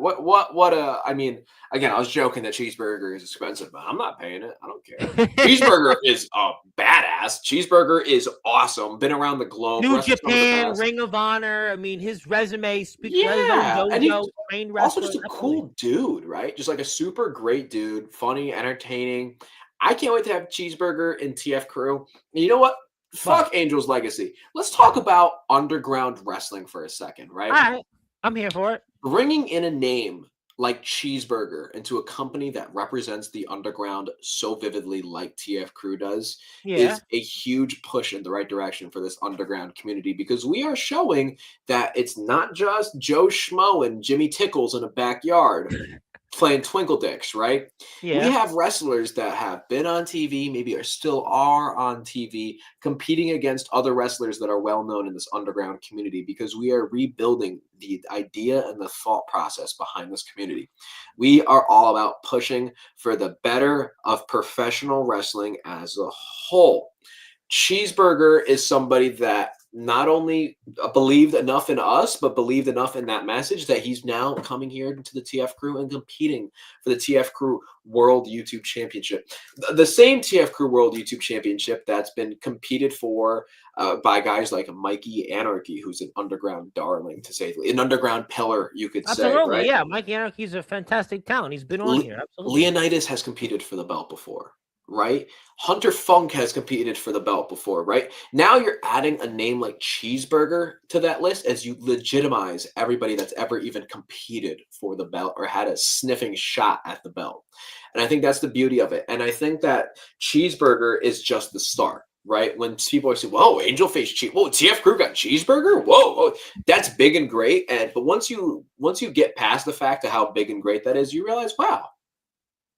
[SPEAKER 2] I mean, again, I was joking that Cheeseburger is expensive, but I'm not paying it. I don't care. Cheeseburger is a badass. Cheeseburger is awesome. Been around the globe,
[SPEAKER 1] New
[SPEAKER 2] wrestled some of the
[SPEAKER 1] Japan,
[SPEAKER 2] best.
[SPEAKER 1] Ring of Honor. I mean, his resume speaks for his own
[SPEAKER 2] Yeah, and he's
[SPEAKER 1] dojo, trained
[SPEAKER 2] also
[SPEAKER 1] wrestler.
[SPEAKER 2] just a
[SPEAKER 1] Definitely.
[SPEAKER 2] cool dude, right? Just like a super great dude, funny, entertaining. I can't wait to have Cheeseburger and TF Crew. And you know what?
[SPEAKER 1] What?
[SPEAKER 2] Fuck Angel's legacy. Let's talk about underground wrestling for a second,
[SPEAKER 1] All
[SPEAKER 2] right?
[SPEAKER 1] right, I'm here for it.
[SPEAKER 2] Bringing in a name like Cheeseburger into a company that represents the underground so vividly, like TF Crew does,
[SPEAKER 1] Yeah.
[SPEAKER 2] is a huge push in the right direction for this underground community, because we are showing that it's not just Joe Schmo and Jimmy Tickles in a backyard playing twinkle dicks, right? We
[SPEAKER 1] Yeah.
[SPEAKER 2] have wrestlers that have been on TV, maybe are still are on TV, competing against other wrestlers that are well known in this underground community, because we are rebuilding the idea and the thought process behind this community. We are all about pushing for the better of professional wrestling as a whole. Cheeseburger is somebody that not only believed enough in us, but believed enough in that message that he's now coming here to the TF Crew and competing for the TF Crew World YouTube Championship. The same TF Crew World YouTube Championship that's been competed for by guys like Mikey Anarchy, who's an underground darling, to say an underground pillar, you could say,
[SPEAKER 1] Absolutely.
[SPEAKER 2] right?
[SPEAKER 1] Yeah. Mike Anarchy's a fantastic talent. He's been on here. Absolutely.
[SPEAKER 2] Leonidas has competed for the belt before, right? Hunter Funk has competed for the belt before, right? Now you're adding a name like Cheeseburger to that list as you legitimize everybody that's ever even competed for the belt or had a sniffing shot at the belt. And I think that's the beauty of it. And I think that Cheeseburger is just the start. right? When people are saying, "Whoa, Angel Face cheese! Whoa, TF Crew got cheeseburger! Whoa, whoa, that's big and great." But once you get past the fact of how big and great that is, you realize, wow,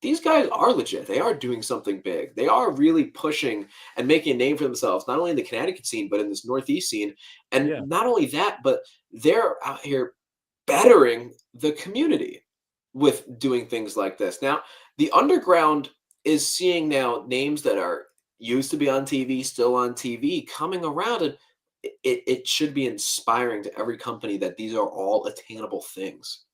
[SPEAKER 2] these guys are legit. They are doing something big. They are really pushing and making a name for themselves, not only in the Connecticut scene, but in this Northeast scene. And
[SPEAKER 1] Yeah.
[SPEAKER 2] not only that, but they're out here bettering the community with doing things like this. Now, the underground is seeing now names that are used to be on TV, still on TV, coming around, and it should be inspiring to every company that these are all attainable things,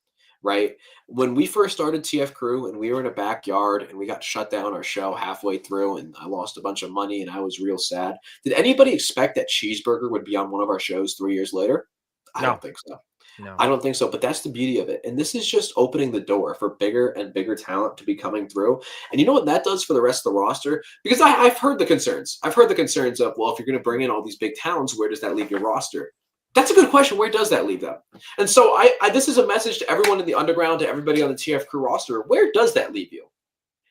[SPEAKER 2] right? When we first started TF Crew and we were in a backyard and we got shut down our show halfway through and I lost a bunch of money and I was real sad. Did anybody expect that Cheeseburger would be on one of our shows 3 years later? I
[SPEAKER 1] No.
[SPEAKER 2] don't think so.
[SPEAKER 1] No.
[SPEAKER 2] I don't think so, but that's the beauty of it. And this is just opening the door for bigger and bigger talent to be coming through. And you know what that does for the rest of the roster? Because I've heard the concerns. I've heard the concerns of, well, if you're going to bring in all these big talents, where does that leave your roster? That's a good question. Where does that leave them? And so this is a message to everyone in the underground, to everybody on the TF Crew roster. Where does that leave you?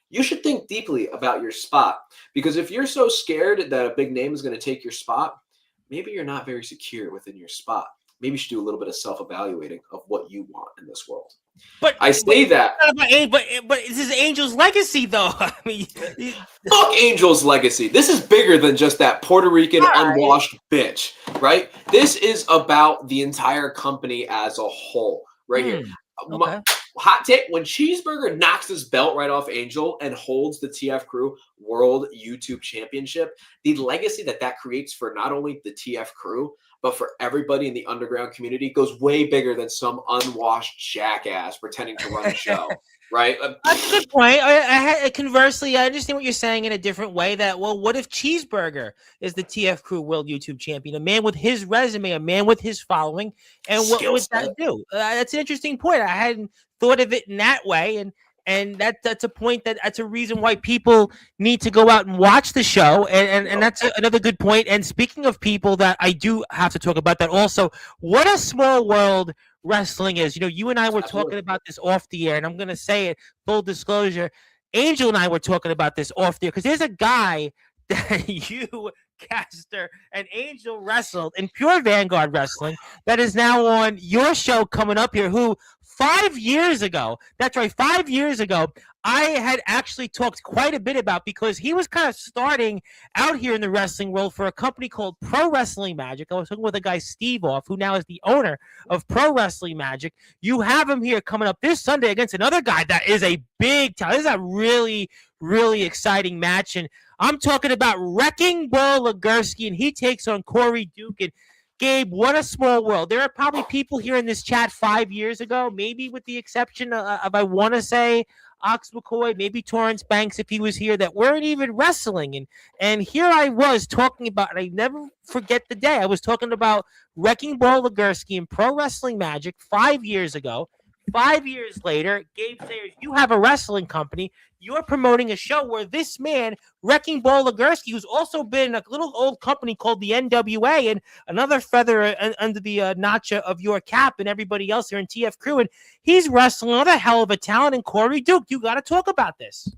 [SPEAKER 2] You should think deeply about your spot, because if you're so scared that a big name is going to take your spot, maybe you're not very secure within your spot. Maybe you should do a little bit of self-evaluating of what you want in this world.
[SPEAKER 1] But
[SPEAKER 2] I say that.
[SPEAKER 1] But this is Angel's legacy, though. I mean,
[SPEAKER 2] Fuck Angel's legacy. This is bigger than just that Puerto Rican unwashed bitch, right? This is about the entire company as a whole, right here.
[SPEAKER 1] Okay.
[SPEAKER 2] Hot take: when Cheeseburger knocks his belt right off Angel and holds the TF Crew World YouTube Championship, the legacy that creates for not only the TF Crew, but for everybody in the underground community goes way bigger than some unwashed jackass pretending to run a show, right?
[SPEAKER 1] That's a good point. Conversely, I understand what you're saying in a different way. That, well, what if Cheeseburger is the TF Crew World YouTube Champion, a man with his resume, a man with his following, and what would that do? That's an interesting point. I hadn't thought of it in that way, and that's a point that's a reason why people need to go out and watch the show, and that's another good point. And speaking of people that I do have to talk about, that also, what a small world wrestling is. You know, you and I were talking about this off the air, and I'm going to say it, full disclosure, Angel and I were talking about this off the air, because there's a guy that you, Caster, and Angel wrestled in Pure Vanguard Wrestling that is now on your show coming up here, who 5 years ago, that's right, 5 years ago, I had actually talked quite a bit about, because he was kind of starting out here in the wrestling world for a company called Pro Wrestling Magic. I was talking with a guy, Steve Off, who now is the owner of Pro Wrestling Magic. You have him here coming up this Sunday against another guy that is a big talent. This is a really, really exciting match, and I'm talking about Wrecking Ball Legursky, and he takes on Corey Duke. And Gabe, what a small world. There are probably people here in this chat 5 years ago, maybe with the exception of I want to say, Ox McCoy, maybe Torrance Banks if he was here, that weren't even wrestling. And here I was talking about, and I never forget the day, I was talking about Wrecking Ball Legursky and Pro Wrestling Magic 5 years ago. 5 years later, Gabe Sayers, you have a wrestling company. You're promoting a show where this man, Wrecking Ball Legursky, who's also been a little old company called the NWA, and another feather under the notch of your cap and everybody else here in TF Crew, and he's wrestling another hell of a talent in Corey Duke. You got to talk about this.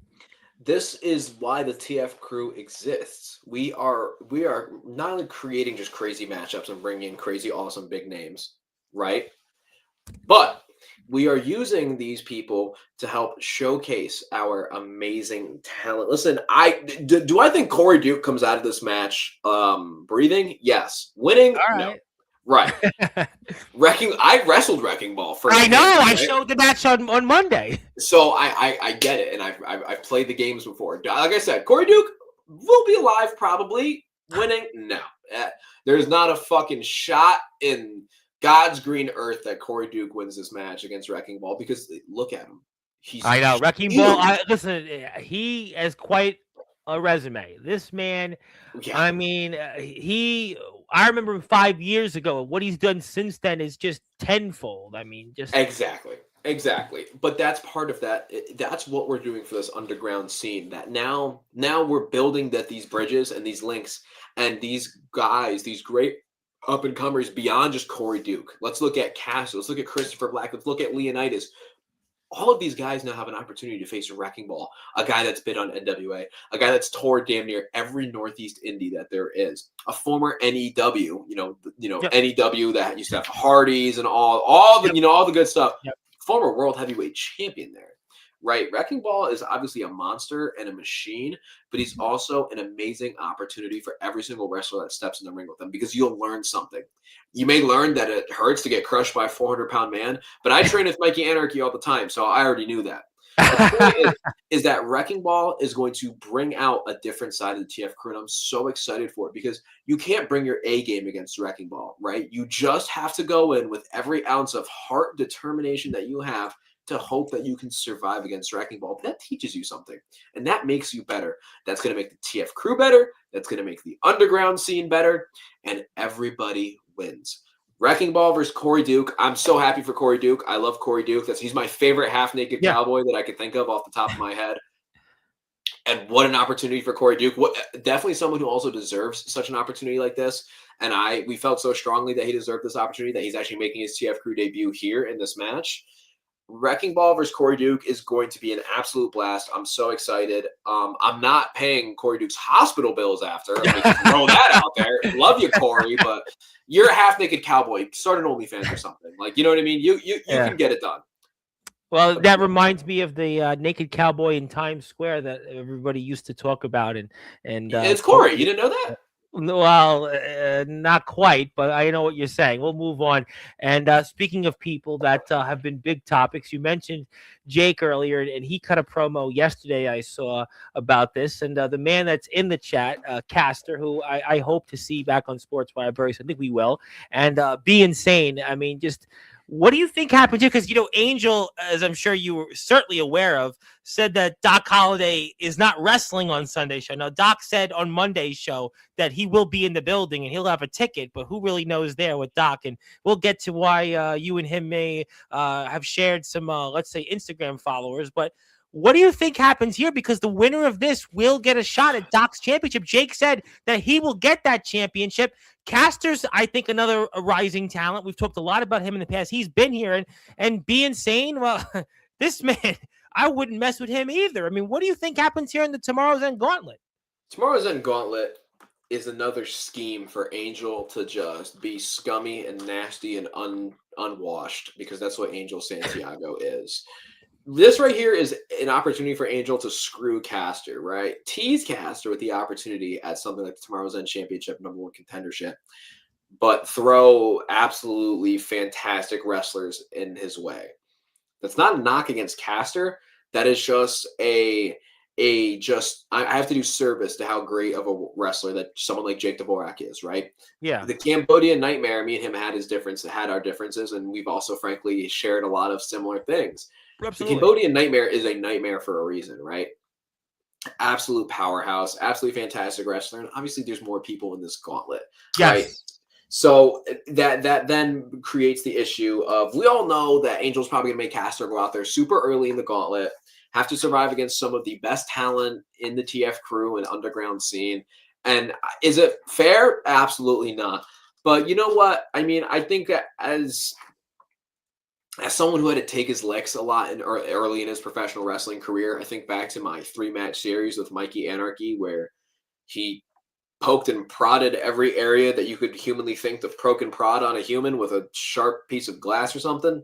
[SPEAKER 2] This is why the TF Crew exists. We are not only creating just crazy matchups and bringing in crazy, awesome, big names, right? But we are using these people to help showcase our amazing talent. Listen, do I think Corey Duke comes out of this match breathing? Yes. Winning?
[SPEAKER 1] All right.
[SPEAKER 2] No. Right. I wrestled Wrecking Ball for.
[SPEAKER 1] I know. Right? I showed the match on Monday.
[SPEAKER 2] So I get it, and I've played the games before. Like I said, Corey Duke will be alive probably. Winning? No. There's not a fucking shot in God's green earth that Corey Duke wins this match against Wrecking Ball, because look at him.
[SPEAKER 1] I know. Wrecking Ball, listen, he has quite a resume. This man, yeah. I mean, I remember him 5 years ago. What he's done since then is just tenfold. I mean, just. Exactly.
[SPEAKER 2] But that's part of that. That's what we're doing for this underground scene. That now we're building these bridges and these links and these guys, these great up-and-comers beyond just Corey Duke. Let's look at Cass. Let's look at Christopher Black. Let's look at Leonidas. all of these guys now have an opportunity to face a Wrecking Ball, a guy that's been on NWA, a guy that's toured damn near every Northeast indie that there is, a former NEW,
[SPEAKER 1] Yep.
[SPEAKER 2] NEW that used to have Hardys and all the
[SPEAKER 1] Yep.
[SPEAKER 2] all the good stuff.
[SPEAKER 1] Yep.
[SPEAKER 2] Former world heavyweight champion there, right? Wrecking Ball is obviously a monster and a machine, but he's also an amazing opportunity for every single wrestler that steps in the ring with him, because you'll learn something. You may learn that it hurts to get crushed by a 400-pound man, but I train with Mikey Anarchy all the time, so I already knew that. The point is that Wrecking Ball is going to bring out a different side of the TF crew, and I'm so excited for it, because you can't bring your A game against Wrecking Ball, right? You just have to go in with every ounce of heart, determination that you have to hope that you can survive against Wrecking Ball. But that teaches you something, and that makes you better. That's going to make the TF crew better. That's going to make the underground scene better, and everybody wins. Wrecking Ball versus Corey Duke. I'm so happy for Corey Duke. I love Corey Duke. He's my favorite half-naked cowboy that I could think of off the top of my head. And what an opportunity for Corey Duke. Definitely someone who also deserves such an opportunity like this. And we felt so strongly that he deserved this opportunity that he's actually making his TF crew debut here in this match. Wrecking Ball versus Corey Duke is going to be an absolute blast. I'm so excited. I'm not paying Corey Duke's hospital bills after. Let me throw that out there. Love you, Corey, but you're a half-naked cowboy. Start an OnlyFans or something. You know what I mean? You can get it done.
[SPEAKER 1] Well, that reminds me of the naked cowboy in Times Square that everybody used to talk about, and
[SPEAKER 2] it's Corey. You didn't know that?
[SPEAKER 1] Well, not quite, but I know what you're saying. We'll move on. And speaking of people that have been big topics, you mentioned Jake earlier, and he cut a promo yesterday I saw about this. And the man that's in the chat, Caster, who I hope to see back on Sportswire very soon. I think we will. And Be Insane. I mean, just what do you think happened here? Because, Angel, as I'm sure you were certainly aware of, said that Doc Holliday is not wrestling on Sunday's show. Now, Doc said on Monday's show that he will be in the building and he'll have a ticket, but who really knows there with Doc? And we'll get to why you and him may have shared some, let's say, Instagram followers. But what do you think happens here? Because the winner of this will get a shot at Doc's championship. Jake said that he will get that championship. Caster's, I think, another rising talent. We've talked a lot about him in the past. He's been here, and Be Insane. Well, this man, I wouldn't mess with him either. I mean, what do you think happens here in the Tomorrow's End Gauntlet?
[SPEAKER 2] Tomorrow's End Gauntlet is another scheme for Angel to just be scummy and nasty and unwashed, because that's what Angel Santiago is. This right here is an opportunity for Angel to screw Caster, right? Tease Caster with the opportunity at something like the Tomorrow's End Championship #1 contendership, but throw absolutely fantastic wrestlers in his way. That's not a knock against Caster. That is just I have to do service to how great of a wrestler that someone like Jake Dvorak is, right?
[SPEAKER 1] Yeah.
[SPEAKER 2] The Cambodian Nightmare, me and him had our differences, and we've also frankly shared a lot of similar things.
[SPEAKER 1] Absolutely.
[SPEAKER 2] The Cambodian Nightmare is a nightmare for a reason, right? Absolute powerhouse, absolutely fantastic wrestler, and obviously there's more people in this gauntlet, right?
[SPEAKER 1] Yes.
[SPEAKER 2] So that then creates the issue of, we all know that Angel's probably gonna make Caster go out there super early in the gauntlet, have to survive against some of the best talent in the TF crew and underground scene. And is it fair? Absolutely not. But you know what? I mean, I think that as someone who had to take his licks a lot early in his professional wrestling career, I think back to my 3-match series with Mikey Anarchy, where he poked and prodded every area that you could humanly think to poke and prod on a human with a sharp piece of glass or something.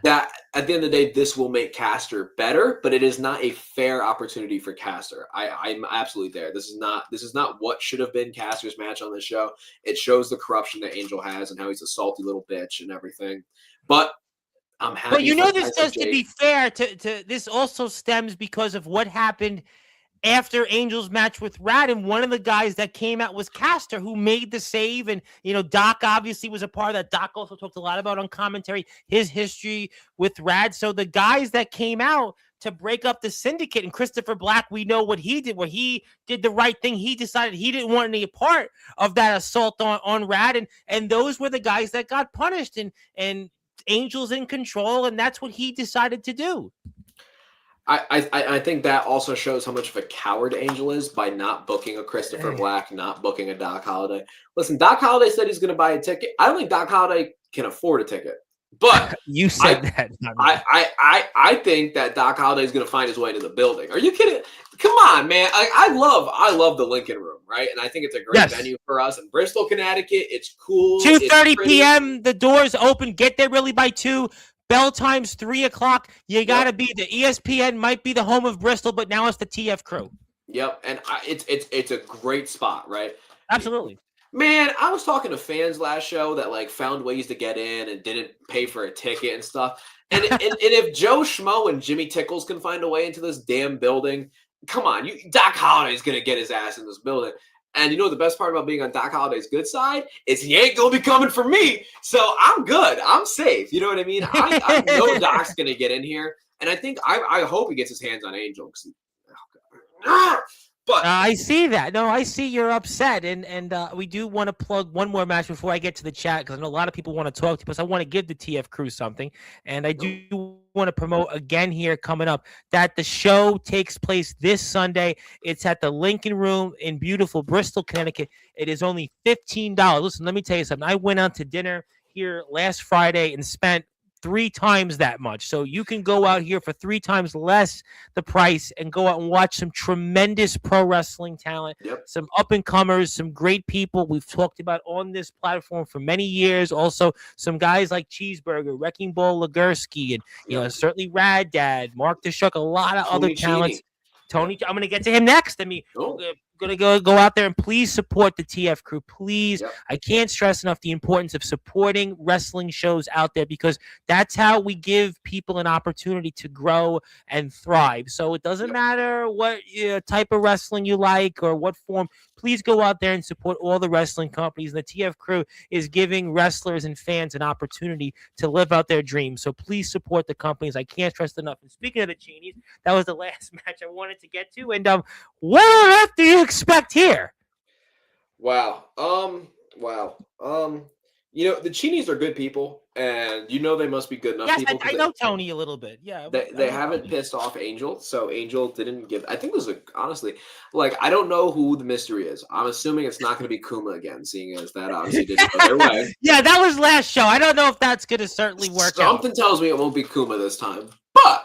[SPEAKER 2] That at the end of the day, this will make Caster better, but it is not a fair opportunity for Caster. I'm absolutely there. This is not what should have been Caster's match on this show. It shows the corruption that Angel has and how he's a salty little bitch and everything. But I'm happy.
[SPEAKER 1] But this does, to be fair, to this also stems because of what happened after Angel's match with Rad, and one of the guys that came out was Caster, who made the save, and Doc obviously was a part of that. Doc also talked a lot about on commentary his history with Rad. So the guys that came out to break up the syndicate, and Christopher Black, we know what he did, where he did the right thing. He decided he didn't want any part of that assault on Rad, and those were the guys that got punished, and Angel's in control, and that's what he decided to do.
[SPEAKER 2] I think that also shows how much of a coward Angel is by not booking a Christopher Black, not booking a Doc Holliday. Listen, Doc Holliday said he's going to buy a ticket. I don't think Doc Holliday can afford a ticket. But
[SPEAKER 1] You said that. Not me.
[SPEAKER 2] I think that Doc Holliday is going to find his way into the building. Are you kidding? Come on, man. I love the Lincoln Room, right? And I think it's a great
[SPEAKER 1] Yes.
[SPEAKER 2] venue for us in Bristol, Connecticut. It's cool.
[SPEAKER 1] 2:30 p.m. The doors open. Get there really by 2. Bell time's 3 o'clock. You got to be the ESPN might be the home of Bristol, but now it's the TF Crew.
[SPEAKER 2] Yep, and it's a great spot, right?
[SPEAKER 1] Absolutely.
[SPEAKER 2] Man, I was talking to fans last show that like found ways to get in and didn't pay for a ticket and stuff. And if Joe Schmo and Jimmy Tickles can find a way into this damn building, come on, Doc Holliday's gonna get his ass in this building. And you know the best part about being on Doc Holliday's good side is he ain't gonna be coming for me. So I'm good. I'm safe. You know what I mean? I know Doc's gonna get in here, and I think I hope he gets his hands on Angel. But
[SPEAKER 1] I see that. No, I see you're upset, and we do want to plug one more match before I get to the chat because I know a lot of people want to talk to us. I want to give the TF Crew something, and I do want to promote again here coming up that the show takes place this Sunday. It's at the Lincoln Room in beautiful Bristol, Connecticut. It is only $15. Listen, let me tell you something. I went out to dinner here last Friday and spent 3 times that much. So you can go out here for 3 times less the price and go out and watch some tremendous pro wrestling talent, some up-and-comers, some great people we've talked about on this platform for many years. Also, some guys like Cheeseburger, Wrecking Ball Legursky, and you know certainly Rad Dad, Mark DeShuck, a lot of other talents. Tony, I'm going to get to him next. I mean, going to go out there and please support the TF Crew. Please. I can't stress enough the importance of supporting wrestling shows out there because that's how we give people an opportunity to grow and thrive. So it doesn't matter what type of wrestling you like or what form. Please go out there and support all the wrestling companies. The TF Crew is giving wrestlers and fans an opportunity to live out their dreams. So please support the companies. I can't stress enough. And speaking of the Cheenies, that was the last match I wanted to get to. And what on earth do you expect here?
[SPEAKER 2] Wow. You know, the Cheenies are good people, and you know they must be good enough people.
[SPEAKER 1] I know Tony a little bit. Yeah.
[SPEAKER 2] They haven't pissed off Angel, so Angel didn't give. I think this is honestly, like, I don't know who the mystery is. I'm assuming it's not going to be Kuma again, seeing as that obviously didn't go their way.
[SPEAKER 1] Yeah, that was last show. I don't know if that's going to certainly work out.
[SPEAKER 2] Something tells me it won't be Kuma this time, but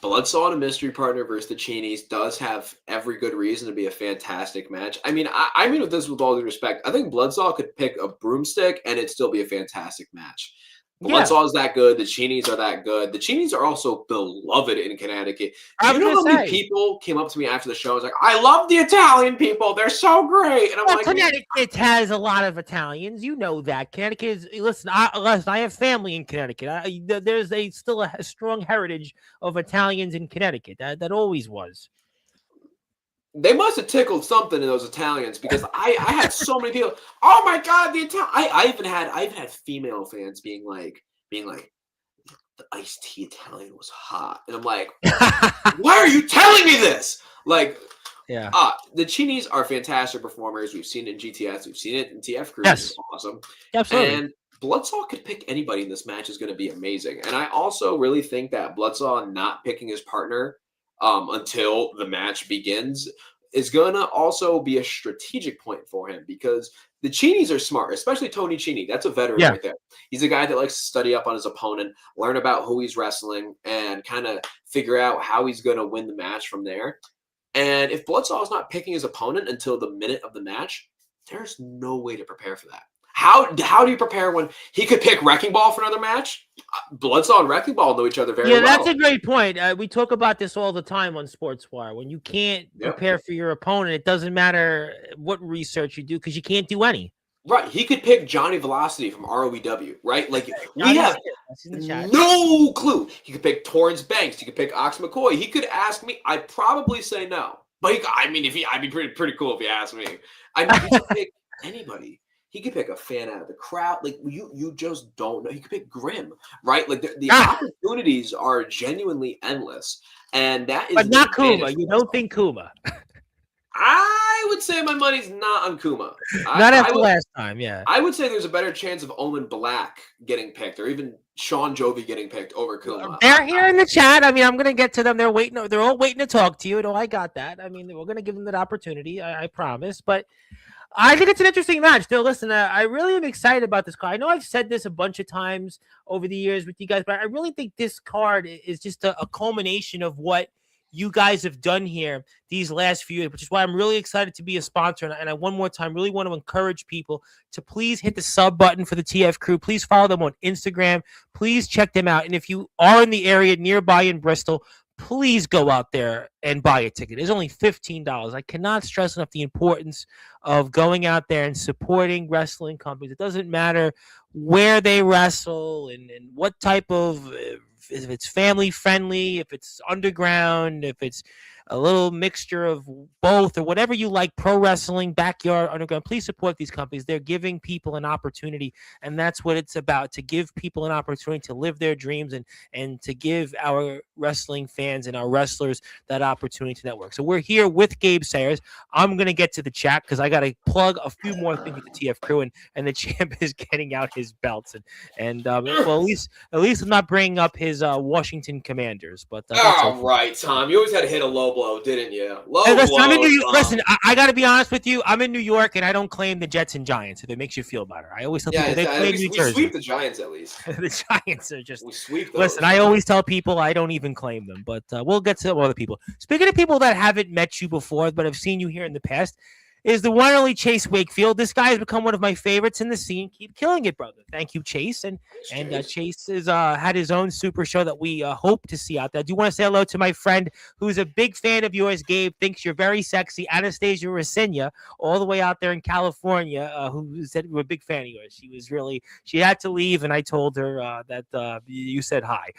[SPEAKER 2] Bloodsaw and a mystery partner versus the Cheenies does have every good reason to be a fantastic match. I mean, I mean with this with all due respect, I think Bloodsaw could pick a broomstick and it'd still be a fantastic match. Bloodsaw is that good. The Cheenies are that good. The Cheenies are also beloved in Connecticut. Do you know how many people came up to me after the show and was like, I love the Italian people. They're so great. And I'm like,
[SPEAKER 1] Connecticut has a lot of Italians. You know that. Connecticut is, listen, I have family in Connecticut. There's still a strong heritage of Italians in Connecticut. That always was.
[SPEAKER 2] They must have tickled something in those Italians because I had so many people. Oh my God, the Italian! I even had female fans being like, the iced tea Italian was hot, and I'm like, why are you telling me this? Like, the Cheenies are fantastic performers. We've seen it in GTS, we've seen it in TF Crew. Yes, awesome,
[SPEAKER 1] absolutely.
[SPEAKER 2] And Bloodsaw could pick anybody in this match is going to be amazing. And I also really think that Bloodsaw not picking his partner until the match begins is going to also be a strategic point for him because the Cheenies are smart, especially Tony Cini. That's a veteran right there. He's a guy that likes to study up on his opponent, learn about who he's wrestling, and kind of figure out how he's going to win the match from there. And if Bloodsaw is not picking his opponent until the minute of the match, there's no way to prepare for that. How do you prepare when he could pick Wrecking Ball for another match? Bloodsaw and Wrecking Ball know each other very well.
[SPEAKER 1] Yeah, that's a great point. We talk about this all the time on Sportswire. When you can't prepare for your opponent, it doesn't matter what research you do because you can't do any.
[SPEAKER 2] Right. He could pick Johnny Velocity from ROEW, right? Like, we have no clue. He could pick Torrance Banks. He could pick Ox McCoy. He could ask me. I'd probably say no. But I'd be pretty cool if he asked me. I mean, he could pick anybody. He could pick a fan out of the crowd. Like, you just don't know. He could pick Grimm, right? Like, the opportunities are genuinely endless. And that is.
[SPEAKER 1] But not Kuma. You don't think Kuma.
[SPEAKER 2] I would say my money's not on Kuma.
[SPEAKER 1] Not after last time, yeah.
[SPEAKER 2] I would say there's a better chance of Omen Black getting picked or even Sean Jovi getting picked over Kuma.
[SPEAKER 1] They're here in the chat. I mean, I'm going to get to them. They're all waiting to talk to you. No, I got that. I mean, we're going to give them that opportunity. I promise. But I think it's an interesting match. Still, listen, I really am excited about this card. I know I've said this a bunch of times over the years with you guys, but I really think this card is just a culmination of what you guys have done here these last few years, which is why I'm really excited to be a sponsor. And I one more time really want to encourage people to please hit the sub button for the TF Crew. Please follow them on Instagram. Please check them out. And if you are in the area nearby in Bristol, please go out there and buy a ticket. It's only $15. I cannot stress enough the importance of going out there and supporting wrestling companies. It doesn't matter where they wrestle and what type of, if it's family friendly, if it's underground, if it's a little mixture of both or whatever you like, pro wrestling, backyard, underground, please support these companies. They're giving people an opportunity, and that's what it's about, to give people an opportunity to live their dreams and to give our wrestling fans and our wrestlers that opportunity to network. So we're here with Gabe Sayers. I'm going to get to the chat because I got to plug a few more things with the TF Crew, and the champ is getting out his belts. Well, at least I'm not bringing up his Washington Commanders. But that's
[SPEAKER 2] All
[SPEAKER 1] okay.
[SPEAKER 2] right, Tom. You always had to hit a low blow, didn't you? Low
[SPEAKER 1] Listen,
[SPEAKER 2] blow.
[SPEAKER 1] I'm in New York.
[SPEAKER 2] Tom.
[SPEAKER 1] Listen, I got to be honest with you. I'm in New York, and I don't claim the Jets and Giants. If it makes you feel better, I always tell people they play in New Jersey.
[SPEAKER 2] We sweep the Giants at least.
[SPEAKER 1] The Giants are just.
[SPEAKER 2] We sweep those.
[SPEAKER 1] Listen, I always tell people I don't even claim them, but we'll get to other people. Speaking of people that haven't met you before, but have seen you here in the past, is the one and only Chase Wakefield. This guy has become one of my favorites in the scene. Keep killing it, brother. Thank you, Chase. And Chase has had his own super show that we hope to see out there. I do want to say hello to my friend who's a big fan of yours, Gabe. Thinks you're very sexy. Anastasia Rasinia, all the way out there in California, who said we're a big fan of yours. She had to leave, and I told her that you said hi.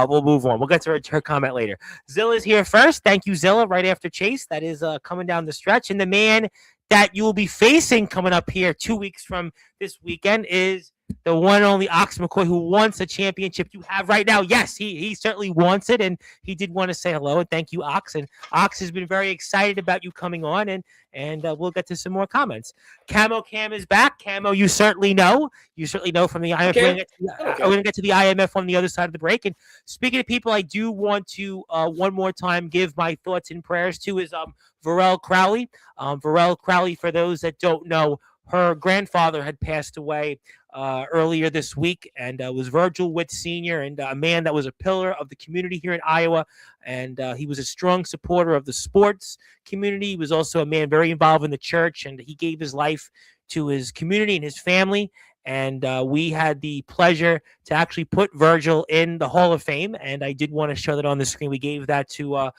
[SPEAKER 1] We'll move on. We'll get to her comment later. Zilla's here first. Thank you, Zilla, right after Chase. That is coming down the stretch. And the man that you will be facing coming up here 2 weeks from this weekend is the one and only Ox McCoy, who wants a championship you have right now. Yes, he certainly wants it, and he did want to say hello and thank you, Ox. And Ox has been very excited about you coming on, and we'll get to some more comments. Camo Cam is back. Camo, you certainly know. You certainly know from the IMF. Okay. We're going to get to the IMF on the other side of the break. And speaking of people, I do want to one more time give my thoughts and prayers to is Varel Crowley. Varel Crowley, for those that don't know, her grandfather had passed away earlier this week, and was Virgil Witt Sr., and a man that was a pillar of the community here in Iowa. And he was a strong supporter of the sports community. He was also a man very involved in the church, and he gave his life to his community and his family. And we had the pleasure to actually put Virgil in the Hall of Fame, and I did want to show that on the screen. We gave that to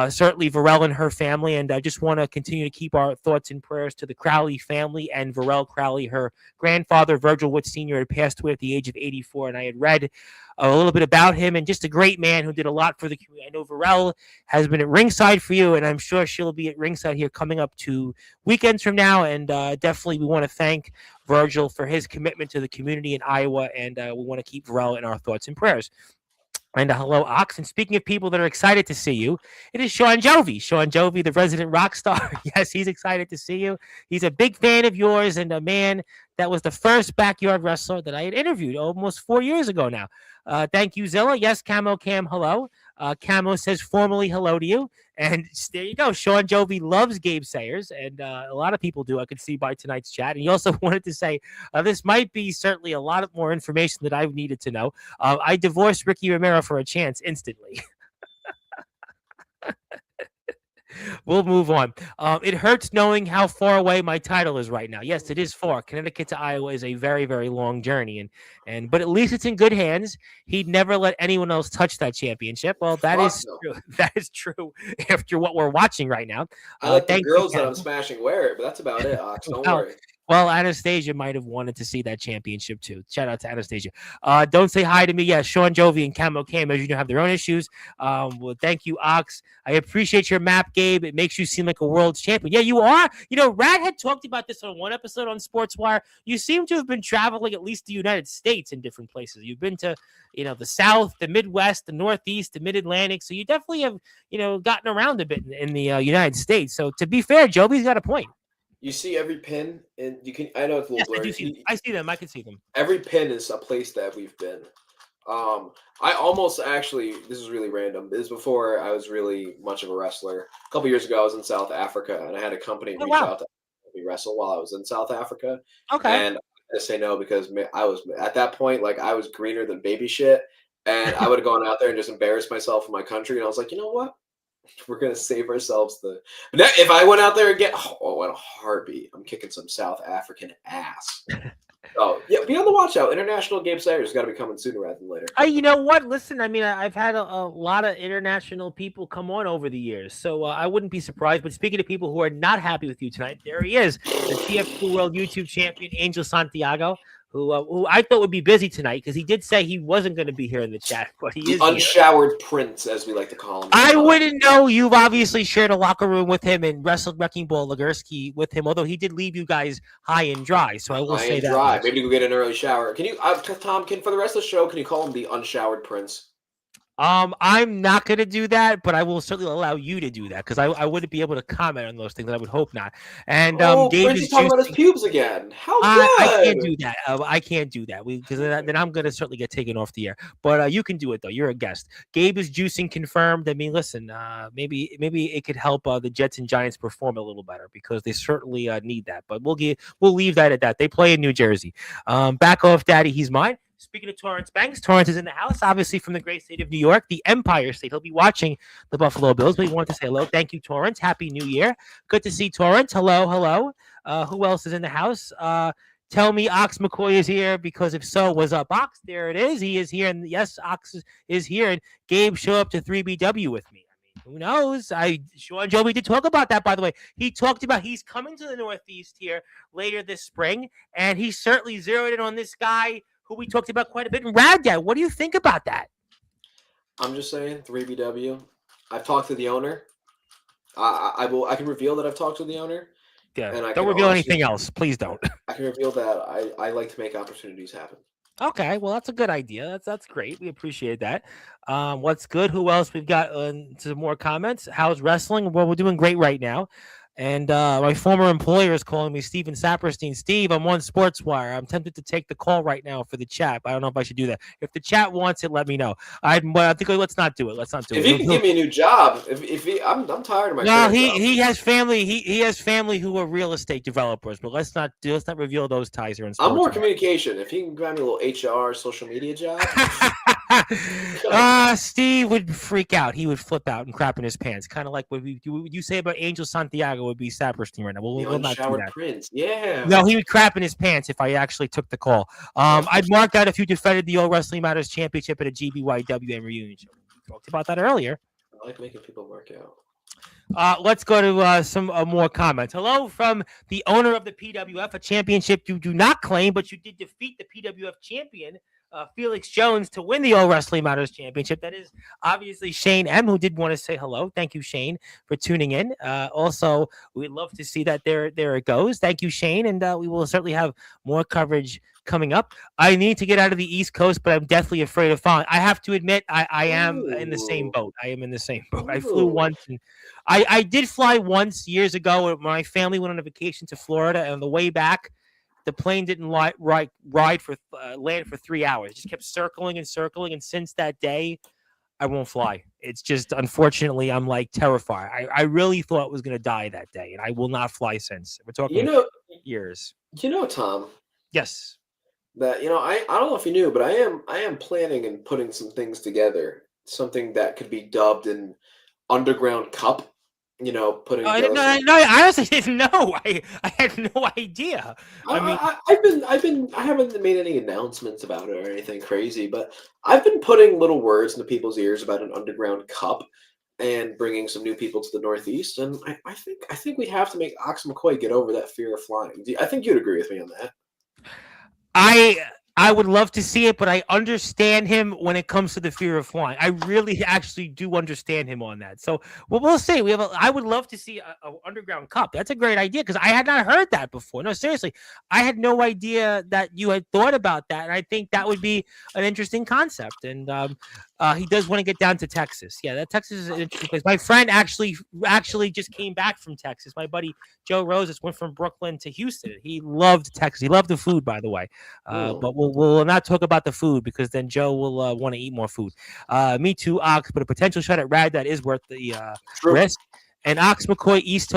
[SPEAKER 1] certainly Varel and her family, and I just want to continue to keep our thoughts and prayers to the Crowley family and Varel Crowley. Her grandfather, Virgil Witt Sr., had passed away at the age of 84, and I had read a little bit about him, and just a great man who did a lot for the community. I know Varel has been at ringside for you, and I'm sure she'll be at ringside here coming up 2 weekends from now, and definitely we want to thank Virgil for his commitment to the community in Iowa, and we want to keep Varel in our thoughts and prayers. And hello, Ox. And speaking of people that are excited to see you, it is Sean Jovi. Sean Jovi, the resident rock star. Yes, he's excited to see you. He's a big fan of yours and a man that was the first backyard wrestler that I had interviewed almost 4 years ago now. Thank you, Zilla. Yes, Camo Cam, hello. Camo says formally hello to you. And there you go. Sean Jovi loves Gabe Sayers, and a lot of people do, I could see by tonight's chat. And he also wanted to say, this might be certainly a lot more information that I've needed to know. I divorced Ricky Romero for a chance instantly. We'll move on. It hurts knowing how far away my title is right now. Yes, it is far. Connecticut to Iowa is a very, very long journey, but at least it's in good hands. He'd never let anyone else touch that championship. Well, that is true. That is true after what we're watching right now.
[SPEAKER 2] I like the girls that I'm smashing wear it, but that's about it, Ox. Don't worry.
[SPEAKER 1] Well, Anastasia might have wanted to see that championship too. Shout out to Anastasia. Don't say hi to me. Yeah, Sean Jovi and Camo Cam, as you know, have their own issues. Well, thank you, Ox. I appreciate your map, Gabe. It makes you seem like a world champion. Yeah, you are. You know, Rad had talked about this on one episode on Sportswire. You seem to have been traveling at least the United States in different places. You've been to, the South, the Midwest, the Northeast, the Mid-Atlantic. So you definitely have, gotten around a bit in the United States. So to be fair, Jovi's got a point.
[SPEAKER 2] You see every pin, and you can. I know it's a little blurry.
[SPEAKER 1] I see them. I can see them.
[SPEAKER 2] Every pin is a place that we've been. I almost actually. This is really random. This is before I was really much of a wrestler. A couple years ago, I was in South Africa, and I had a company reach out to me wrestle while I was in South Africa,
[SPEAKER 1] Okay.
[SPEAKER 2] and I say no because I was at that point like I was greener than baby shit, and I would have gone out there and just embarrassed myself in my country, and I was like, you know what? We're gonna save ourselves the. Now, if I went out there again, oh, what a heartbeat! I'm kicking some South African ass. Oh yeah, be on the watch out. International Gabe Sayers got to be coming sooner rather than later.
[SPEAKER 1] You know what? Listen, I mean, I've had a lot of international people come on over the years, so I wouldn't be surprised. But speaking of people who are not happy with you tonight, there he is, the TF2 World YouTube Champion, Angel Santiago, who I thought would be busy tonight because he did say he wasn't going to be here in the chat, but he is
[SPEAKER 2] unshowered prince, as we like to call him.
[SPEAKER 1] I wouldn't know. You've obviously shared a locker room with him and wrestled Wrecking Ball Legursky with him, although he did leave you guys high and dry. So I will say that.
[SPEAKER 2] Dry. Maybe go get an early shower. Can you, Tom? For the rest of the show, can you call him the unshowered prince?
[SPEAKER 1] I'm not going to do that, but I will certainly allow you to do that because I wouldn't be able to comment on those things. I would hope not. And Gabe
[SPEAKER 2] is talking about his pubes again. How good!
[SPEAKER 1] I can't do that. I can't do that because then I'm going to certainly get taken off the air. But you can do it though. You're a guest. Gabe is juicing confirmed. I mean, listen, maybe it could help the Jets and Giants perform a little better because they certainly need that. But we'll leave that at that. They play in New Jersey. Back off, Daddy. He's mine. Speaking of Torrance Banks, Torrance is in the house, obviously from the great state of New York, the Empire State. He'll be watching the Buffalo Bills, but he wanted to say hello. Thank you, Torrance. Happy New Year. Good to see Torrance. Hello, hello. Who else is in the house? Tell me Ox McCoy is here because if so, what's up, Ox? There it is. He is here. And yes, Ox is here. And Gabe show up to 3BW with me. I mean, who knows? Sean Joby did talk about that, by the way. He talked about he's coming to the Northeast here later this spring, and he certainly zeroed in on this guy who we talked about quite a bit in Rad Dad. What do you think about that?
[SPEAKER 2] I'm just saying, 3BW. I've talked to the owner. I can reveal that I've talked to the owner.
[SPEAKER 1] Yeah. And don't reveal anything else. Please don't.
[SPEAKER 2] I can reveal that I like to make opportunities happen.
[SPEAKER 1] Okay, well, that's a good idea. That's great. We appreciate that. What's good? Who else? We've got some more comments. How's wrestling? Well, we're doing great right now. And my former employer is calling me Steven Saperstein. Steve, I'm on Sportswire. I'm tempted to take the call right now for the chat. I don't know if I should do that. If the chat wants it, let me know. I think let's not do it.
[SPEAKER 2] If he can give me a new job, I'm tired of my.
[SPEAKER 1] No, he has family. He has family who are real estate developers. But let's not reveal those ties here.
[SPEAKER 2] I'm more communication. If he can grab me a little HR social media job.
[SPEAKER 1] Steve would freak out. He would flip out and crap in his pants. Kind of like what you say about Angel Santiago would be Saperstein right now. We'll not do that.
[SPEAKER 2] Prince. Yeah.
[SPEAKER 1] No, he would crap in his pants if I actually took the call. I'd mark that if you defended the old Wrestling Matters Championship at a GBYWM reunion show. We talked about that earlier.
[SPEAKER 2] I like making people work out.
[SPEAKER 1] Let's go to some more comments. Hello from the owner of the PWF, a championship you do not claim, but you did defeat the PWF champion, Felix Jones, to win the All Wrestling Matters Championship. That is obviously Shane M, who did want to say hello. Thank you, Shane, for tuning in. Also, we'd love to see that there it goes. Thank you, Shane, and we will certainly have more coverage coming up. I need to get out of the East Coast, but I'm definitely afraid of falling. I have to admit, I am in the same boat. I am in the same boat. I flew once, and I did fly once years ago when my family went on a vacation to Florida, and on the way back, the plane didn't land for 3 hours. It just kept circling and circling, and since that day, I won't fly. It's just, unfortunately, I'm like terrified. I really thought I was going to die that day, and I will not fly since. We're talking years.
[SPEAKER 2] Tom.
[SPEAKER 1] Yes.
[SPEAKER 2] That I don't know if you knew, but I am planning and putting some things together. Something that could be dubbed an underground cup. Putting.
[SPEAKER 1] I honestly didn't know. I had no idea.
[SPEAKER 2] I haven't made any announcements about it or anything crazy, but I've been putting little words into people's ears about an underground cup and bringing some new people to the Northeast. And I think we have to make Ox McCoy get over that fear of flying. I think you'd agree with me on that.
[SPEAKER 1] I would love to see it, but I understand him when it comes to the fear of flying. I really actually do understand him on that. So we'll see. I would love to see a underground cup. That's a great idea because I had not heard that before. No, seriously, I had no idea that you had thought about that, and I think that would be an interesting concept. And he does want to get down to Texas. Yeah, that Texas is an interesting place. My friend actually just came back from Texas. My buddy Joe Roses went from Brooklyn to Houston. He loved Texas. He loved the food, by the way. But we'll not talk about the food because then Joe will want to eat more food. Me too, Ox, but a potential shot at Rad that is worth the risk. And Ox McCoy East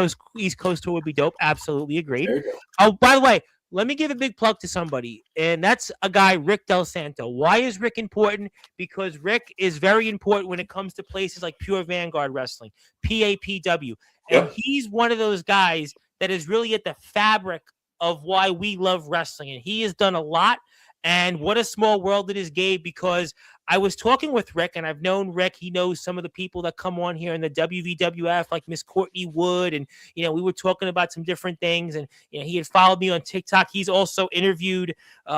[SPEAKER 1] Coast tour would be dope. Absolutely agreed.
[SPEAKER 2] There you go.
[SPEAKER 1] Oh, by the way, let me give a big plug to somebody, and that's a guy, Rick Del Santo. Why is Rick important? Because Rick is very important when it comes to places like Pure Vanguard Wrestling, PAPW. And
[SPEAKER 2] Yep.
[SPEAKER 1] he's one of those guys that is really at the fabric of why we love wrestling. And he has done a lot. And what a small world it is, Gabe, because I was talking with Rick, and I've known Rick. He knows some of the people that come on here in the WVWF, like Miss Courtney Wood. And, we were talking about some different things. And, he had followed me on TikTok. He's also interviewed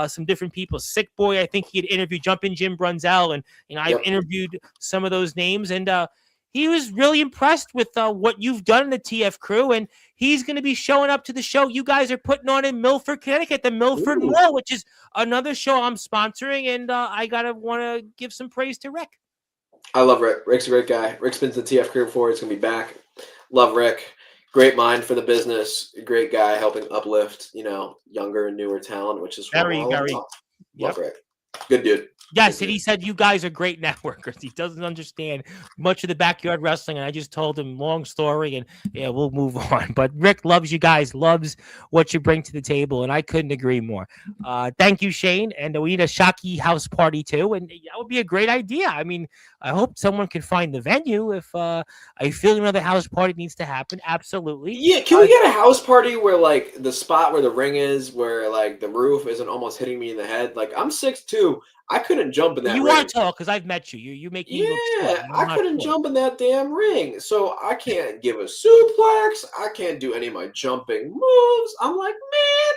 [SPEAKER 1] some different people. Sick Boy, I think he had interviewed Jumpin' Jim Brunzell. And, I've interviewed some of those names. And he was really impressed with what you've done in the TF crew. And he's going to be showing up to the show you guys are putting on in Milford, Connecticut, the Milford Mall, which is another show I'm sponsoring. And I want to give some praise to Rick.
[SPEAKER 2] I love Rick. Rick's a great guy. Rick's been to the TF crew before. He's going to be back. Love Rick. Great mind for the business. Great guy helping uplift, younger and newer talent, which is
[SPEAKER 1] very.
[SPEAKER 2] Love Rick. Good dude.
[SPEAKER 1] Yes, and he said you guys are great networkers. He doesn't understand much of the backyard wrestling, and I just told him long story, and we'll move on. But Rick loves you guys, loves what you bring to the table, and I couldn't agree more. Thank you, Shane, and we need a Shockey house party too, and that would be a great idea. I mean, I hope someone can find the venue if I feel another house party needs to happen. Absolutely.
[SPEAKER 2] Yeah, can we get a house party where like the spot where the ring is, where like the roof isn't almost hitting me in the head? Like I'm 6'2". I couldn't jump in that ring.
[SPEAKER 1] You are tall because I've met you. You make me look small.
[SPEAKER 2] I couldn't jump in that damn ring. So I can't give a suplex. I can't do any of my jumping moves. I'm like, man,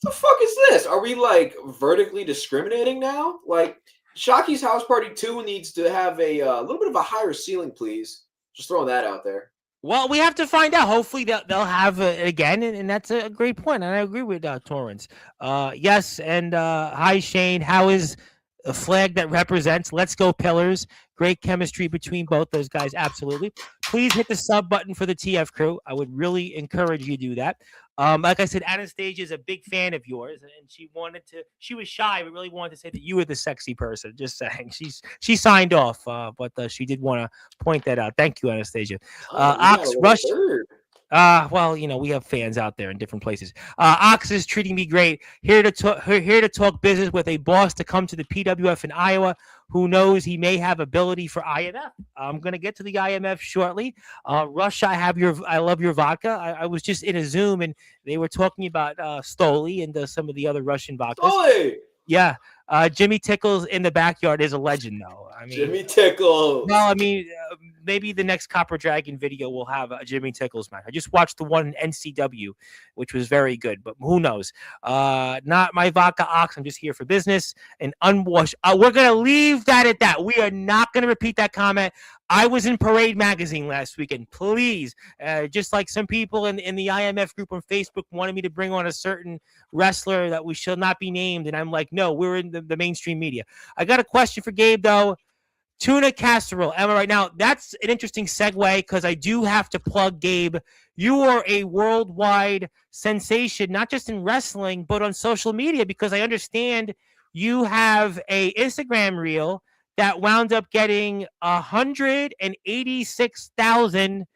[SPEAKER 2] the fuck is this? Are we like vertically discriminating now? Like Shockey's House Party 2 needs to have a little bit of a higher ceiling, please. Just throwing that out there.
[SPEAKER 1] Well, we have to find out. Hopefully, they'll have it again, and that's a great point. And I agree with Torrance. Yes, and hi, Shane. How is a flag that represents Let's Go Pillars? Great chemistry between both those guys. Absolutely. Please hit the sub button for the TF crew. I would really encourage you to do that. Like I said, Anastasia is a big fan of yours, and she was shy, but really wanted to say that you were the sexy person. Just saying. She signed off, but she did want to point that out. Thank you, Anastasia. Ox Rush. Well, we have fans out there in different places. Ox is treating me great. Here to talk business with a boss to come to the PWF in Iowa. Who knows? He may have ability for IMF. I'm going to get to the IMF shortly. Rush, I love your vodka. I was just in a Zoom and they were talking about Stoli and some of the other Russian vodkas.
[SPEAKER 2] Stoli!
[SPEAKER 1] Yeah. Jimmy Tickles in the backyard is a legend, though. I mean,
[SPEAKER 2] Jimmy Tickles.
[SPEAKER 1] Well, I mean, maybe the next Copper Dragon video will have a Jimmy Tickles match. I just watched the one in NCW, which was very good, but who knows? Not my vodka, Ox. I'm just here for business and unwashed. We're going to leave that at that. We are not going to repeat that comment. I was in Parade Magazine last weekend. Please, just like some people in the IMF group on Facebook wanted me to bring on a certain wrestler that we shall not be named. And I'm like, no, we're in the mainstream media. I got a question for Gabe, though. Tuna casserole. Am I right? Now, that's an interesting segue because I do have to plug Gabe. You are a worldwide sensation, not just in wrestling, but on social media, because I understand you have a Instagram reel that wound up getting 186,000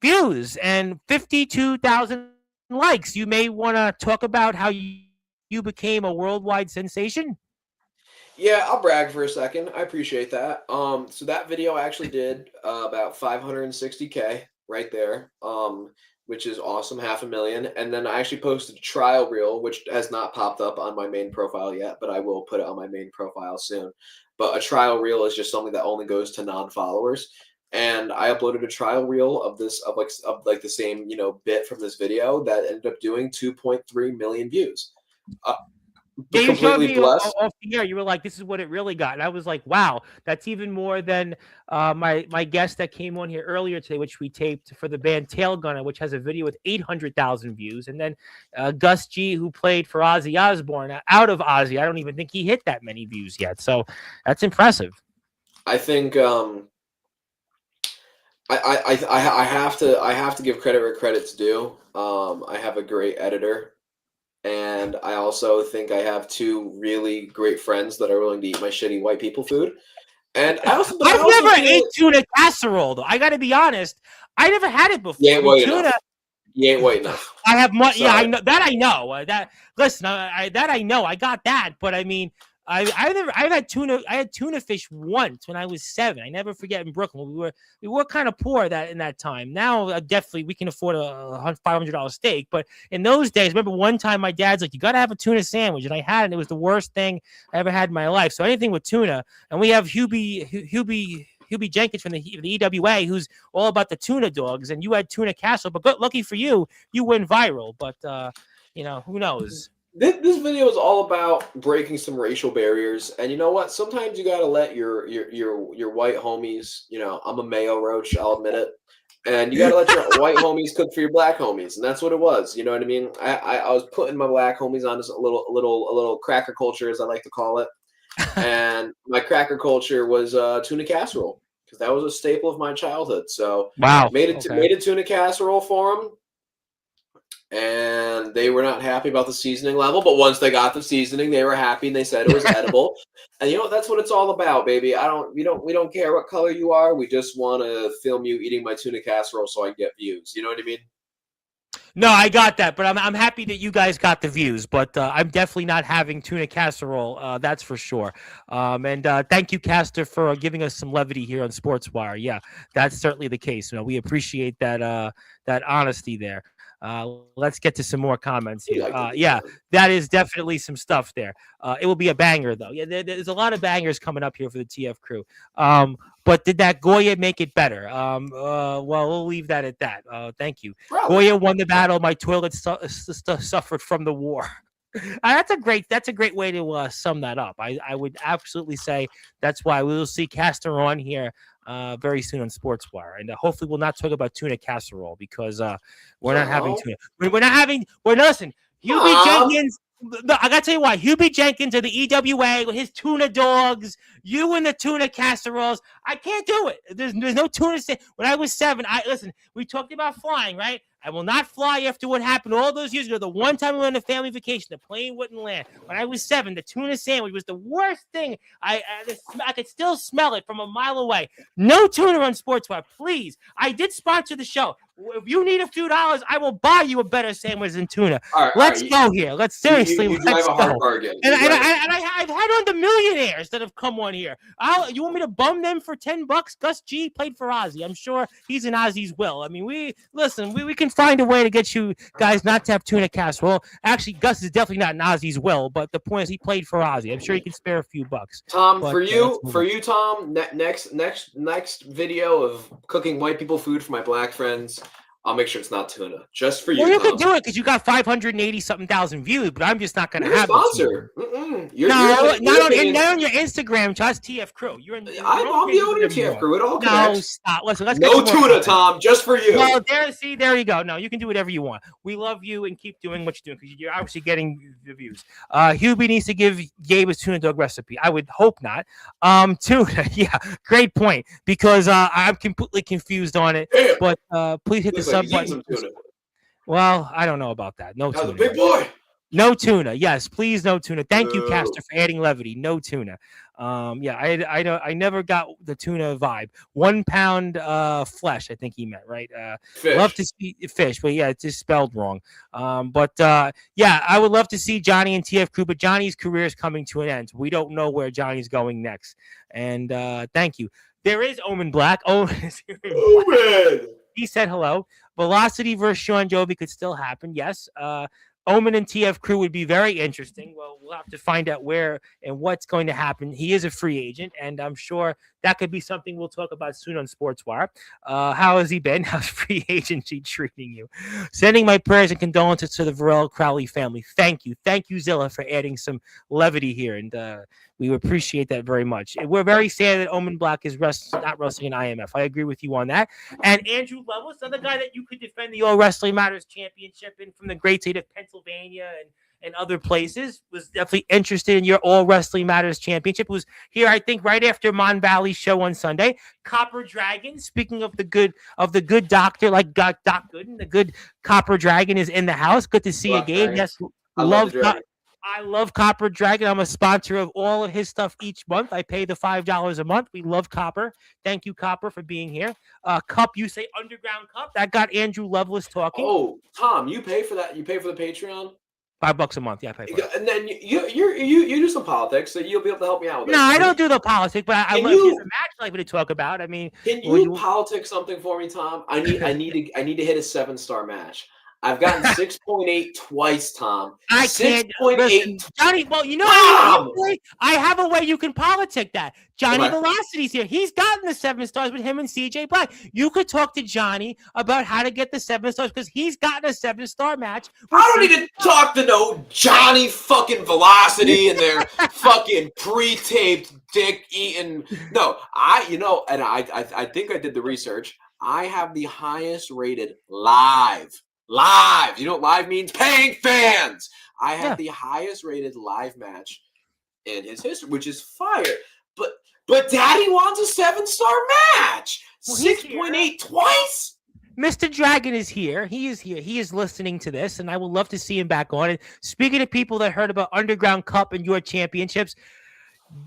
[SPEAKER 1] views and 52,000 likes. You may want to talk about how you became a worldwide sensation.
[SPEAKER 2] Yeah, I'll brag for a second. I appreciate that. So that video actually did about 560K right there, which is awesome, 500,000. And then I actually posted a trial reel, which has not popped up on my main profile yet, but I will put it on my main profile soon. But a trial reel is just something that only goes to non-followers. And I uploaded a trial reel of the same bit from this video that ended up doing 2.3 million views.
[SPEAKER 1] You showed me off the air. You were like, "This is what it really got," and I was like, "Wow, that's even more than my guest that came on here earlier today, which we taped for the band Tail Gunner, which has a video with 800,000 views, and then Gus G, who played for Ozzy Osbourne out of Ozzy. I don't even think he hit that many views yet, so that's impressive.
[SPEAKER 2] I think I have to give credit where credit's due. I have a great editor. And I also think I have two really great friends that are willing to eat my shitty white people food. And
[SPEAKER 1] I've never ate tuna casserole though. I got to be honest. I never had it before.
[SPEAKER 2] You ain't white enough. You ain't white enough.
[SPEAKER 1] I have much. Yeah, I know that. I know that. Listen, that I know. I got that. But I mean, I've had tuna. I had tuna fish once when I was 7. I never forget in Brooklyn. We were kind of poor in that time. Now definitely we can afford a $500 steak. But in those days, remember one time my dad's like, "You got to have a tuna sandwich," and I had it. And it was the worst thing I ever had in my life. So anything with tuna, and we have Hubie Jenkins from the EWA, who's all about the tuna dogs, and you had tuna casserole. But lucky for you, you went viral. But who knows?
[SPEAKER 2] This video is all about breaking some racial barriers, and you know what? Sometimes you gotta let your white homies. I'm a mayo roach. I'll admit it. And you gotta let your white homies cook for your black homies, and that's what it was. You know what I mean? I was putting my black homies on this a little cracker culture, as I like to call it. And my cracker culture was tuna casserole, because that was a staple of my childhood. So made a tuna casserole for them, and they were not happy about the seasoning level. But once they got the seasoning, they were happy, and they said it was edible. And that's what it's all about, baby. We don't care what color you are. We just want to film you eating my tuna casserole so I can get views. You know what I mean?
[SPEAKER 1] No, I got that, but I'm happy that you guys got the views. But I'm definitely not having tuna casserole. That's for sure. And thank you, Caster, for giving us some levity here on Sportswire. Yeah, that's certainly the case. We appreciate that honesty there. Let's get to some more comments here. Yeah, that is definitely some stuff there. It will be a banger, though. Yeah, there's a lot of bangers coming up here for the TF crew. But did that Goya make it better? Well, we'll leave that at that. Thank you. Probably. Goya won the battle. My toilet suffered from the war. That's a great way to sum that up. I would absolutely say that's why we will see Caster on here very soon on Sportswire, and hopefully we'll not talk about tuna casserole, because we're not having tuna. Listen, Hubie Jenkins. I gotta tell you why. Hubie Jenkins of the EWA with his tuna dogs, you and the tuna casseroles. I can't do it. There's no tuna. When I was 7, we talked about flying, right? I will not fly after what happened all those years ago. The one time we went on a family vacation, the plane wouldn't land. When I was 7, the tuna sandwich was the worst thing. I could still smell it from a mile away. No tuna on Sportswire, please. I did sponsor the show. If you need a few dollars, I will buy you a better sandwich than tuna. Let's go here. Let's seriously. Let's go. And I've had on the millionaires that have come on here. You want me to bum them for $10? Gus G played for Ozzy. I'm sure he's in Ozzy's will. I mean, we can find a way to get you guys not to have tuna casserole. Actually, Gus is definitely not in Ozzy's will, but the point is he played for Ozzy. I'm sure he can spare a few bucks.
[SPEAKER 2] Tom, for you, Tom, next video of cooking white people food for my black friends, I'll make sure it's not tuna. Just for you.
[SPEAKER 1] Well, you can do it because you got 580-something thousand views, but I'm just not going to have
[SPEAKER 2] sponsor.
[SPEAKER 1] Not on your Instagram. Just TF Crew.
[SPEAKER 2] I'm the owner of TF Crew. It all connects.
[SPEAKER 1] No, stop. Listen, let's
[SPEAKER 2] no tuna, Tom. Just for you.
[SPEAKER 1] Well, there you go. No, you can do whatever you want. We love you and keep doing what you're doing because you're obviously getting the views. Hubie needs to give Gabe a tuna dog recipe. I would hope not. Tuna. Yeah, great point. Because I'm completely confused on it. Damn. But please hit the sub button. Well, I don't know about that. No tuna.
[SPEAKER 2] Big boy.
[SPEAKER 1] No tuna. Yes, please, no tuna. Thank you, Caster, for adding levity. No tuna. I never got the tuna vibe. 1 pound flesh, I think he meant, right? Love to see fish, but yeah, it's just spelled wrong. I would love to see Johnny and TF Crew, but Johnny's career is coming to an end. We don't know where Johnny's going next. And thank you. There is Omen Black. Omen is here. Omen. He said hello. Velocity versus Sean Jovi could still happen. Yes. Omen and TF Crew would be very interesting. Well, we'll have to find out where and what's going to happen. He is a free agent, and I'm sure that could be something we'll talk about soon on Sportswire. How has he been? How's free agency treating you? Sending my prayers and condolences to the Varel Crowley family. Thank you. Thank you, Zilla, for adding some levity here, and we appreciate that very much. We're very sad that Omen Black is not wrestling in IMF. I agree with you on that. And Andrew Lovelace, another guy that you could defend the All Wrestling Matters Championship in from the great state of Pennsylvania and other places, was definitely interested in your All Wrestling Matters Championship. It was here, I think, right after Mon Valley's show on Sunday. Copper Dragon, speaking of the good doctor, like Doc Gooden, the good Copper Dragon is in the house. Good to see you, Gabe. Yes, love I love Copper Dragon. I'm a sponsor of all of his stuff each month. I pay the $5 a month. We love Copper. Thank you, Copper, for being here. Cup, you say Underground Cup. That got Andrew Lovelace talking.
[SPEAKER 2] Oh, Tom, you pay for that? You pay for the Patreon?
[SPEAKER 1] $5 a month. Yeah, I pay for it.
[SPEAKER 2] And then you do some politics, so you'll be able to help me out with it.
[SPEAKER 1] No, I don't do the politics, but I love you a match like to talk about. I mean,
[SPEAKER 2] can you politic something for me, Tom? I need to hit a 7-star match. I've gotten 6.8 twice, Tom.
[SPEAKER 1] I can't.
[SPEAKER 2] 6.8.
[SPEAKER 1] Johnny, well, you know, I have a way you can politic that. Johnny Velocity's here. He's gotten the 7 stars with him and CJ Black. You could talk to Johnny about how to get the 7 stars because he's gotten a 7-star match.
[SPEAKER 2] I don't need to talk to no Johnny fucking Velocity and their fucking pre-taped dick eating. No, I think I did the research. I have the highest rated live. You know what live means? Paying fans. I have the highest rated live match in his history, which is fire. But Daddy wants a 7-star match. Well, 6.8 twice.
[SPEAKER 1] Mr. Dragon is here. He is here. He is listening to this, and I would love to see him back on. And speaking of people that heard about Underground Cup and your championships,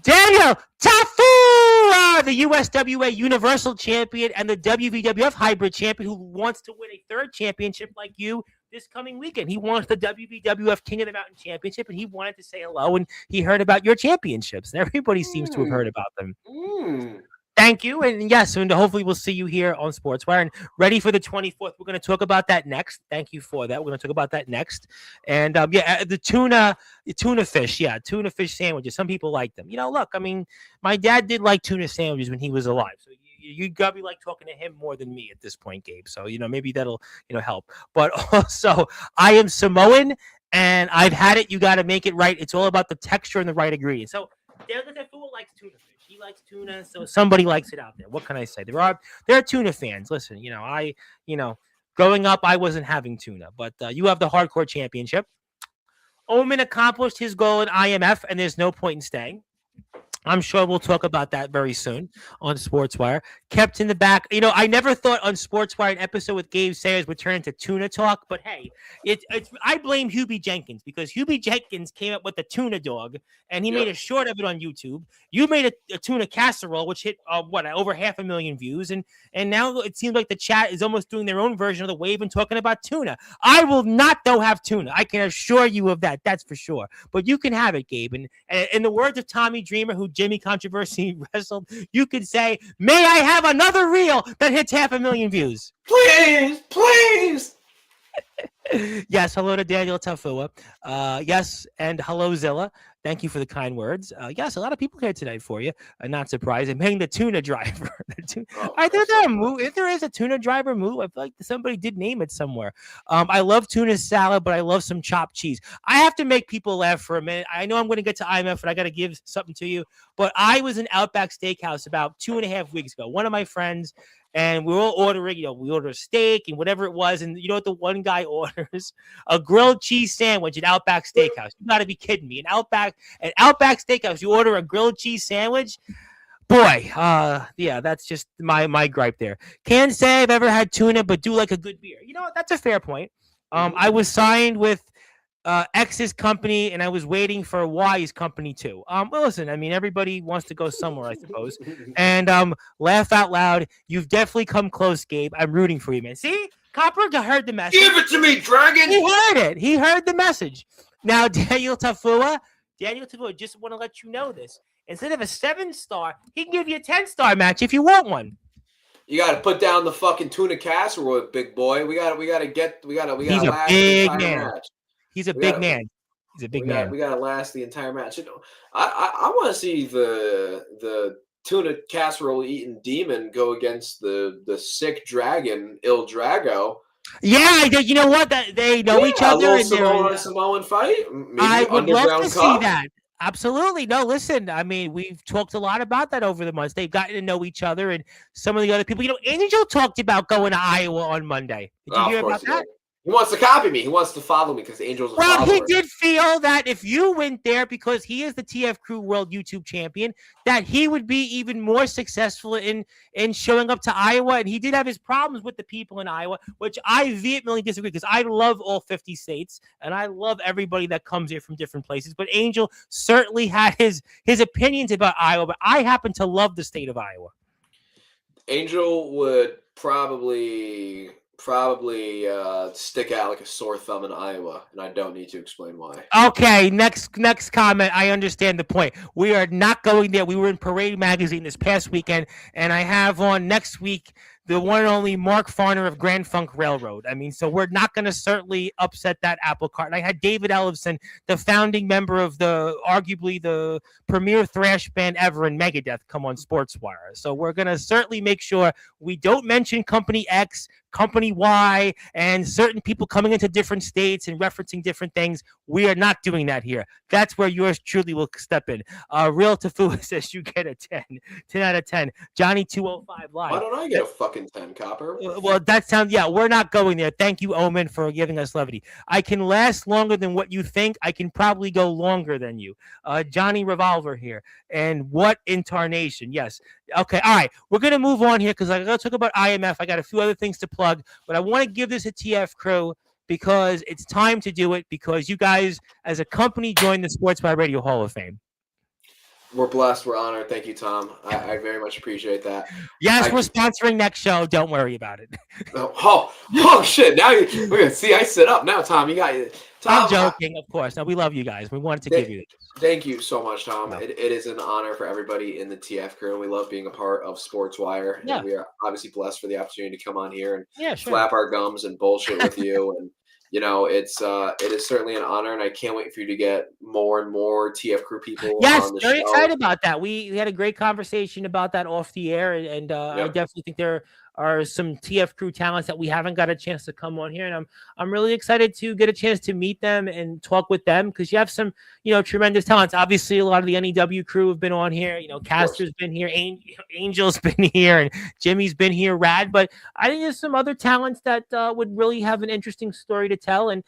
[SPEAKER 1] Daniel Tafura, the USWA Universal Champion and the WWF Hybrid Champion who wants to win a 3rd championship like you this coming weekend. He wants the WWF King of the Mountain Championship, and he wanted to say hello, and he heard about your championships, and everybody seems to have heard about them. Thank you, and yes, and hopefully we'll see you here on Sportswire. And ready for the 24th. We're going to talk about that next. Thank you for that. We're going to talk about that next. And the tuna fish. Yeah, tuna fish sandwiches. Some people like them. You know, look, I mean, my dad did like tuna sandwiches when he was alive. So you got to be like talking to him more than me at this point, Gabe. So, you know, maybe that'll, help. But also, I am Samoan, and I've had it. You got to make it right. It's all about the texture and the right ingredients. So, Daniel Tafura likes tuna fish. He likes tuna, so somebody likes it out there. What can I say? There are tuna fans. Listen, growing up, I wasn't having tuna, but you have the hardcore championship. Omen accomplished his goal in IMF, and there's no point in staying. I'm sure we'll talk about that very soon on Sportswire. Kept in the back. You know, I never thought on Sportswire an episode with Gabe Sayers would turn into tuna talk, but hey, it's I blame Hubie Jenkins because Hubie Jenkins came up with the tuna dog, and he made a short of it on YouTube. You made a tuna casserole, which hit over 500,000 views, and now it seems like the chat is almost doing their own version of the wave and talking about tuna. I will not though have tuna. I can assure you of that. That's for sure. But you can have it, Gabe. And in the words of Tommy Dreamer, who Jimmy Controversy wrestled, you could say, "May I have another reel that hits 500,000 views?"
[SPEAKER 2] Please.
[SPEAKER 1] Yes, hello to Daniel Tafura. Yes, and hello Zilla. Thank you for the kind words. Yes, a lot of people here tonight for you. Not surprised. I'm paying the tuna driver. If there is a tuna driver move, I feel like somebody did name it somewhere. I love tuna salad, but I love some chopped cheese. I have to make people laugh for a minute. I know I'm going to get to IMF, and I got to give something to you. But I was in Outback Steakhouse about 2.5 weeks ago. One of my friends, and we were all ordering, we ordered a steak and whatever it was. And you know what the one guy orders? A grilled cheese sandwich at Outback Steakhouse. You got to be kidding me. At Outback Steakhouse, you order a grilled cheese sandwich? Boy, that's just my gripe there. Can't say I've ever had tuna, but do like a good beer. You know what? That's a fair point. I was signed with X's company, and I was waiting for Y's company too. Well, listen, I mean, everybody wants to go somewhere, I suppose. And laugh out loud. You've definitely come close, Gabe. I'm rooting for you, man. See, Copper heard the message.
[SPEAKER 2] Give it to me, Dragon.
[SPEAKER 1] He heard it. He heard the message. Now, Daniel Tafura, just want to let you know this. Instead of a 7-star, he can give you a 10-star match if you want one.
[SPEAKER 2] You got to put down the fucking tuna casserole, big boy. We got to
[SPEAKER 1] He's a big man. Match. He's a big man. He's a big man.
[SPEAKER 2] We gotta last the entire match. I want to see the tuna casserole eating demon go against the sick dragon Il Drago.
[SPEAKER 1] Yeah, you know what? They know each other.
[SPEAKER 2] A Samoan fight. Maybe
[SPEAKER 1] I would love to
[SPEAKER 2] see
[SPEAKER 1] that. Absolutely. No, listen, I mean, we've talked a lot about that over the months. They've gotten to know each other and some of the other people. Angel talked about going to Iowa on Monday. Did you hear about that?
[SPEAKER 2] He wants to copy me. He wants to follow me because Angel's a
[SPEAKER 1] Well,
[SPEAKER 2] follower.
[SPEAKER 1] he did feel that if you went there, because he is the TF Crew World YouTube Champion, that he would be even more successful in showing up to Iowa. And he did have his problems with the people in Iowa, which I vehemently disagree, because I love all 50 states and I love everybody that comes here from different places. But Angel certainly had his opinions about Iowa, but I happen to love the state of Iowa.
[SPEAKER 2] Angel would probably stick out like a sore thumb in Iowa, and I don't need to explain why.
[SPEAKER 1] Okay, next comment. I understand the point. We are not going there. We were in Parade Magazine this past weekend, and I have on next week the one and only Mark Farner of Grand Funk Railroad. I mean, so we're not going to certainly upset that apple cart. And I had David Ellefson, the founding member of arguably the premier thrash band ever in Megadeth, come on Sportswire. So we're going to certainly make sure we don't mention Company X, Company Y, and certain people coming into different states and referencing different things. We are not doing that here. That's where yours truly will step in. Real Tafua says you get a 10 out of 10. Johnny 205 Live.
[SPEAKER 2] Why don't I get a fucking 10, Copper?
[SPEAKER 1] Well, that sounds, yeah, we're not going there. Thank you, Omen, for giving us levity. I can last longer than what you think. I can probably go longer than you. Johnny Revolver here. And what incarnation? Yes. Okay, all right. We're going to move on here because I got to talk about IMF. I got a few other things to plug, but I want to give this a TF Crew because it's time to do it, because you guys, as a company, joined the Sportswire Radio Hall of Fame.
[SPEAKER 2] We're blessed. We're honored. Thank you, Tom. I very much appreciate that.
[SPEAKER 1] Yes, we're sponsoring next show. Don't worry about it.
[SPEAKER 2] Oh shit! Now we're gonna see. I sit up now, Tom. You got it.
[SPEAKER 1] I'm joking, of course. No, we love you guys. We wanted to give you this.
[SPEAKER 2] Thank you so much, Tom. No. It is an honor for everybody in the TF Crew. We love being a part of Sportswire.
[SPEAKER 1] Yeah.
[SPEAKER 2] And we are obviously blessed for the opportunity to come on here and flap our gums and bullshit with you. And you know, it is certainly an honor, and I can't wait for you to get more and more TF Crew people on the show.
[SPEAKER 1] Yes, very excited about that. We had a great conversation about that off the air, and I definitely think there are some TF Crew talents that we haven't got a chance to come on here, and I'm really excited to get a chance to meet them and talk with them, because you have some, tremendous talents. Obviously, a lot of the NEW crew have been on here. Castor's been here, Angel's been here, and Jimmy's been here, Rad. But I think there's some other talents that would really have an interesting story to tell, and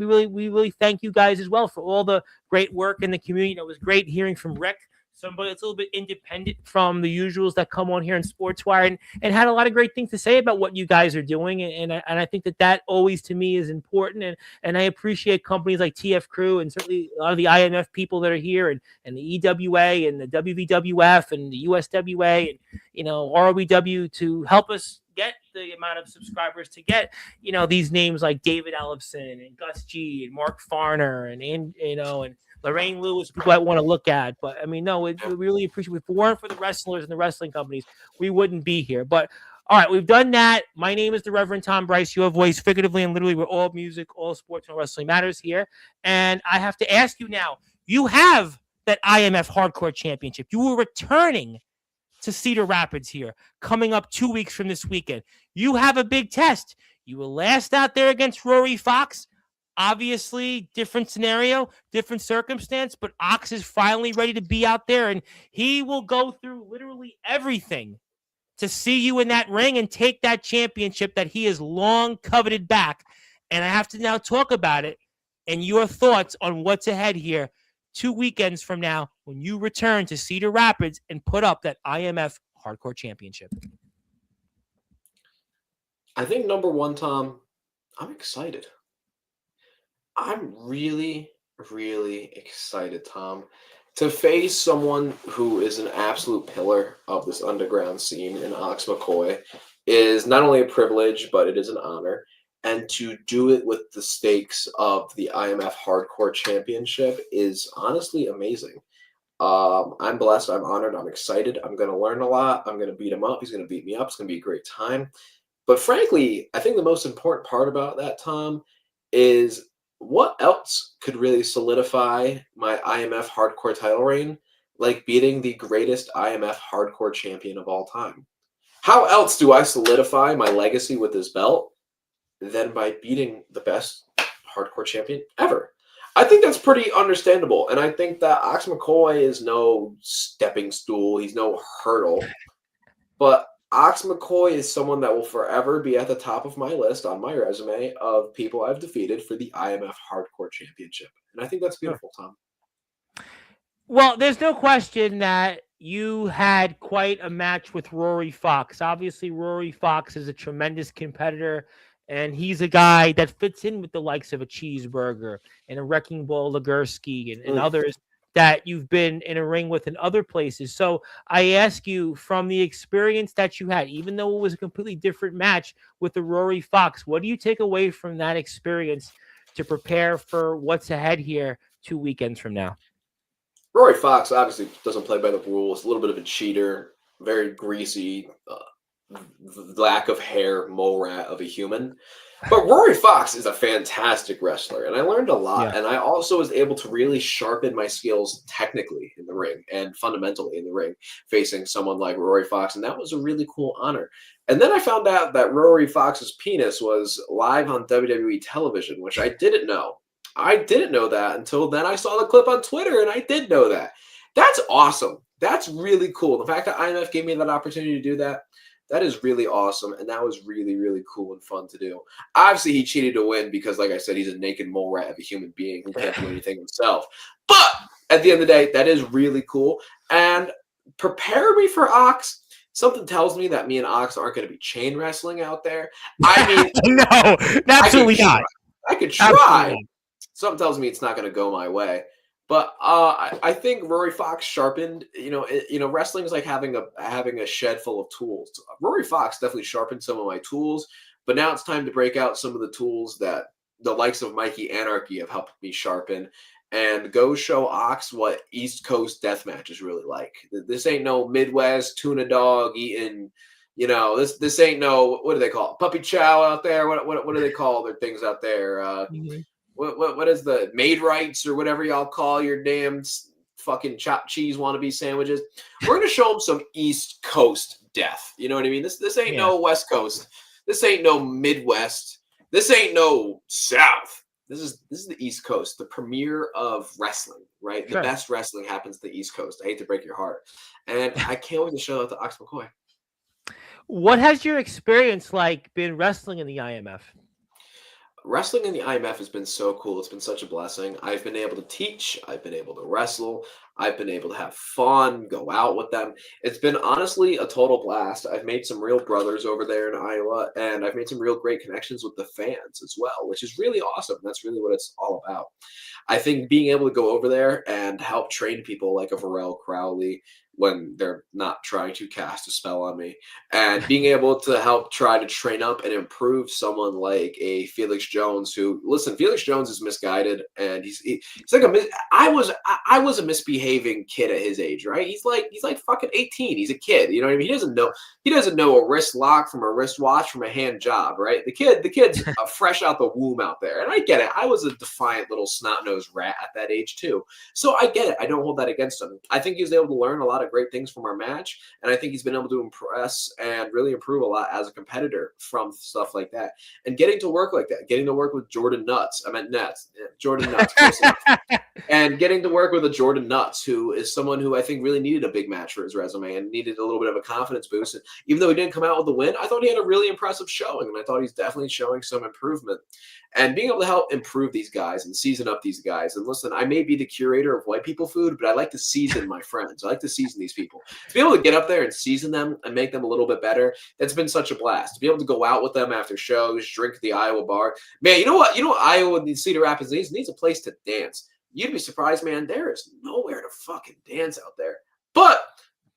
[SPEAKER 1] we really thank you guys as well for all the great work in the community. It was great hearing from Rick, somebody that's a little bit independent from the usuals that come on here in Sportswire, and had a lot of great things to say about what you guys are doing. And I think that always, to me, is important. And I appreciate companies like TF Crew and certainly a lot of the IMF people that are here, and the EWA and the WVWF and the USWA and, ROBW to help us get the amount of subscribers to get, these names like David Ellefson and Gus G and Mark Farner and Lorraine Lewis, people I want to look at. But I mean, no, we really appreciate it. If it weren't for the wrestlers and the wrestling companies, we wouldn't be here. But all right, we've done that. My name is the Reverend Tom Bryce, your voice, figuratively and literally. We're all music, all sports, and wrestling matters here. And I have to ask you now, you have that IMF Hardcore Championship. You were returning to Cedar Rapids here, coming up 2 weeks from this weekend. You have a big test. You were last out there against Rory Fox. Obviously, different scenario, different circumstance, but Ox is finally ready to be out there, and he will go through literally everything to see you in that ring and take that championship that he has long coveted back. And I have to now talk about it and your thoughts on what's ahead here 2 weekends from now when you return to Cedar Rapids and put up that IMF Hardcore Championship.
[SPEAKER 2] I think number one, Tom, I'm excited. I'm really, really excited, Tom, to face someone who is an absolute pillar of this underground scene in Ox McCoy is not only a privilege, but it is an honor. And to do it with the stakes of the IMF Hardcore Championship is honestly amazing. I'm blessed. I'm honored. I'm excited. I'm going to learn a lot. I'm going to beat him up. He's going to beat me up. It's going to be a great time. But frankly, I think the most important part about that, Tom, is what else could really solidify my IMF Hardcore title reign like beating the greatest IMF Hardcore champion of all time? How else do I solidify my legacy with this belt than by beating the best hardcore champion ever? I think that's pretty understandable. And I think that Ox McCoy is no stepping stool. He's no hurdle. But Ox McCoy is someone that will forever be at the top of my list on my resume of people I've defeated for the IMF Hardcore Championship. And I think that's
[SPEAKER 1] Sure.
[SPEAKER 2] beautiful, Tom.
[SPEAKER 1] Well, there's no question that you had quite a match with Rory Fox. Obviously, Rory Fox is a tremendous competitor, and he's a guy that fits in with the likes of a Cheeseburger and a Wrecking Ball Legursky and others that you've been in a ring with in other places. So I ask you, from the experience that you had, even though it was a completely different match with the Rory Fox, what do you take away from that experience to prepare for what's ahead here 2 weekends from now?
[SPEAKER 2] Rory Fox obviously doesn't play by the rules. A little bit of a cheater, very greasy, lack of hair, mole rat of a human. But Rory Fox is a fantastic wrestler, and I learned a lot.
[SPEAKER 1] Yeah.
[SPEAKER 2] And I also was able to really sharpen my skills technically in the ring and fundamentally in the ring, facing someone like Rory Fox. And that was a really cool honor. And then I found out that Rory Fox's penis was live on WWE television, which I didn't know. I didn't know that until then I saw the clip on Twitter, and I did know that. That's awesome. That's really cool. The fact that IMF gave me that opportunity to do that, that is really awesome, and that was really, really cool and fun to do. Obviously, he cheated to win because, like I said, he's a naked mole rat of a human being who can't do anything himself. But at the end of the day, that is really cool. And prepare me for Ox. Something tells me that me and Ox aren't going to be chain wrestling out there. I mean,
[SPEAKER 1] no, absolutely not.
[SPEAKER 2] I could try. Something tells me it's not going to go my way. But I think Rory Fox sharpened. Wrestling is like having a shed full of tools. Rory Fox definitely sharpened some of my tools, but now it's time to break out some of the tools that the likes of Mikey Anarchy have helped me sharpen, and go show Ox what East Coast deathmatch is really like. This ain't no Midwest tuna dog eating. This ain't no, what do they call it? Puppy chow out there. What do they call their things out there? What is the made rights or whatever y'all call your damn fucking chopped cheese wannabe sandwiches? We're gonna show them some East Coast death. You know what I mean? This ain't no West Coast. This ain't no Midwest. This ain't no South. This is the East Coast, the premiere of wrestling, right?
[SPEAKER 1] Sure.
[SPEAKER 2] The best wrestling happens to the East Coast. I hate to break your heart, and I can't wait to show that to Ox McCoy.
[SPEAKER 1] What has your experience like been wrestling in the IMF?
[SPEAKER 2] Wrestling in the IMF has been so cool. It's been such a blessing. I've been able to teach. I've been able to wrestle. I've been able to have fun, go out with them. It's been honestly a total blast. I've made some real brothers over there in Iowa, and I've made some real great connections with the fans as well, which is really awesome. That's really what it's all about. I think being able to go over there and help train people like a Varel Crowley when they're not trying to cast a spell on me, and being able to help try to train up and improve someone like a Felix Jones, who, listen, Felix Jones is misguided, and he's like I was a misbehaving kid at his age, right? He's like fucking 18. He's a kid, you know what I mean? He doesn't know a wrist lock from a wristwatch from a hand job, right? The kid's fresh out the womb out there, and I get it. I was a defiant little snot-nosed rat at that age too, so I get it. I don't hold that against him. I think he was able to learn a lot of great things from our match, and I think he's been able to impress and really improve a lot as a competitor from stuff like that, and getting to work like that, getting to work with Jordan Nuts. I meant Nets. Jordan Nuts. Close enough. And getting to work with a Jordan Nuts, who is someone who I think really needed a big match for his resume and needed a little bit of a confidence boost. And even though he didn't come out with the win, I thought he had a really impressive showing, and I thought he's definitely showing some improvement. And being able to help improve these guys and season up these guys. And listen, I may be the curator of white people food, but I like to season my friends. I like to season these people. To be able to get up there and season them and make them a little bit better, it's been such a blast. To be able to go out with them after shows, drink at the Iowa bar. Man, you know what? Iowa needs, Cedar Rapids needs a place to dance. You'd be surprised, man. There is nowhere to fucking dance out there. But,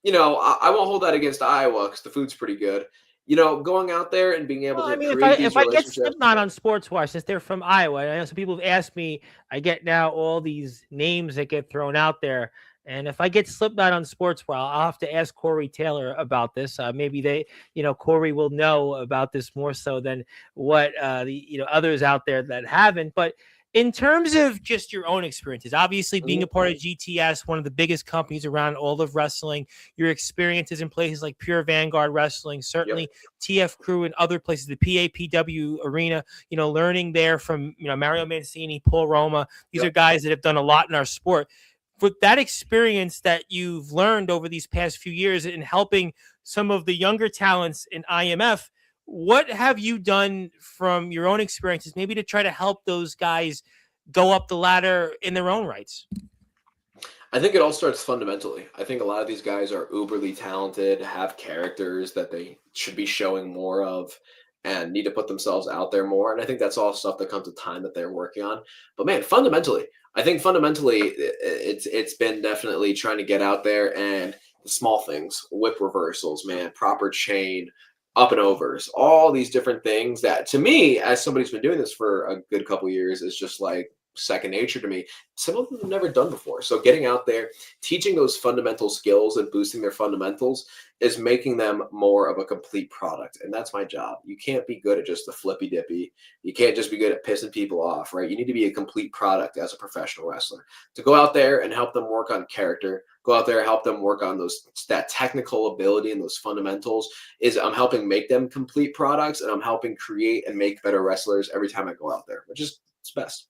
[SPEAKER 2] I won't hold that against Iowa because the food's pretty good. Going out there and being able to create these relationships.
[SPEAKER 1] If I get Slipknot on Sportswire, since they're from Iowa, I know some people have asked me, I get now all these names that get thrown out there. And if I get Slipknot on Sportswire, I'll have to ask Corey Taylor about this. Maybe Corey will know about this more so than what others out there that haven't. But in terms of just your own experiences, obviously being a part of GTS, one of the biggest companies around all of wrestling, your experiences in places like Pure Vanguard Wrestling, certainly TF Crew and other places, the PAPW arena, learning there from, Mario Mancini, Paul Roma. These are guys that have done a lot in our sport. With that experience that you've learned over these past few years in helping some of the younger talents in IMF. What have you done from your own experiences, maybe to try to help those guys go up the ladder in their own rights?
[SPEAKER 2] I think it all starts fundamentally. I think a lot of these guys are uberly talented, have characters that they should be showing more of, and need to put themselves out there more. And I think that's all stuff that comes with time that they're working on. But man, fundamentally, I think fundamentally it's been definitely trying to get out there and the small things, whip reversals, man, proper chain, up and overs, all these different things that to me, as somebody who's been doing this for a good couple years, is just like second nature to me. Some of them have never done before. So getting out there, teaching those fundamental skills and boosting their fundamentals is making them more of a complete product. And that's my job. You can't be good at just the flippy dippy. You can't just be good at pissing people off, right? You need to be a complete product as a professional wrestler. To go out there and help them work on character, go out there and help them work on that technical ability and those fundamentals, is I'm helping make them complete products, and I'm helping create and make better wrestlers every time I go out there, which is it's best.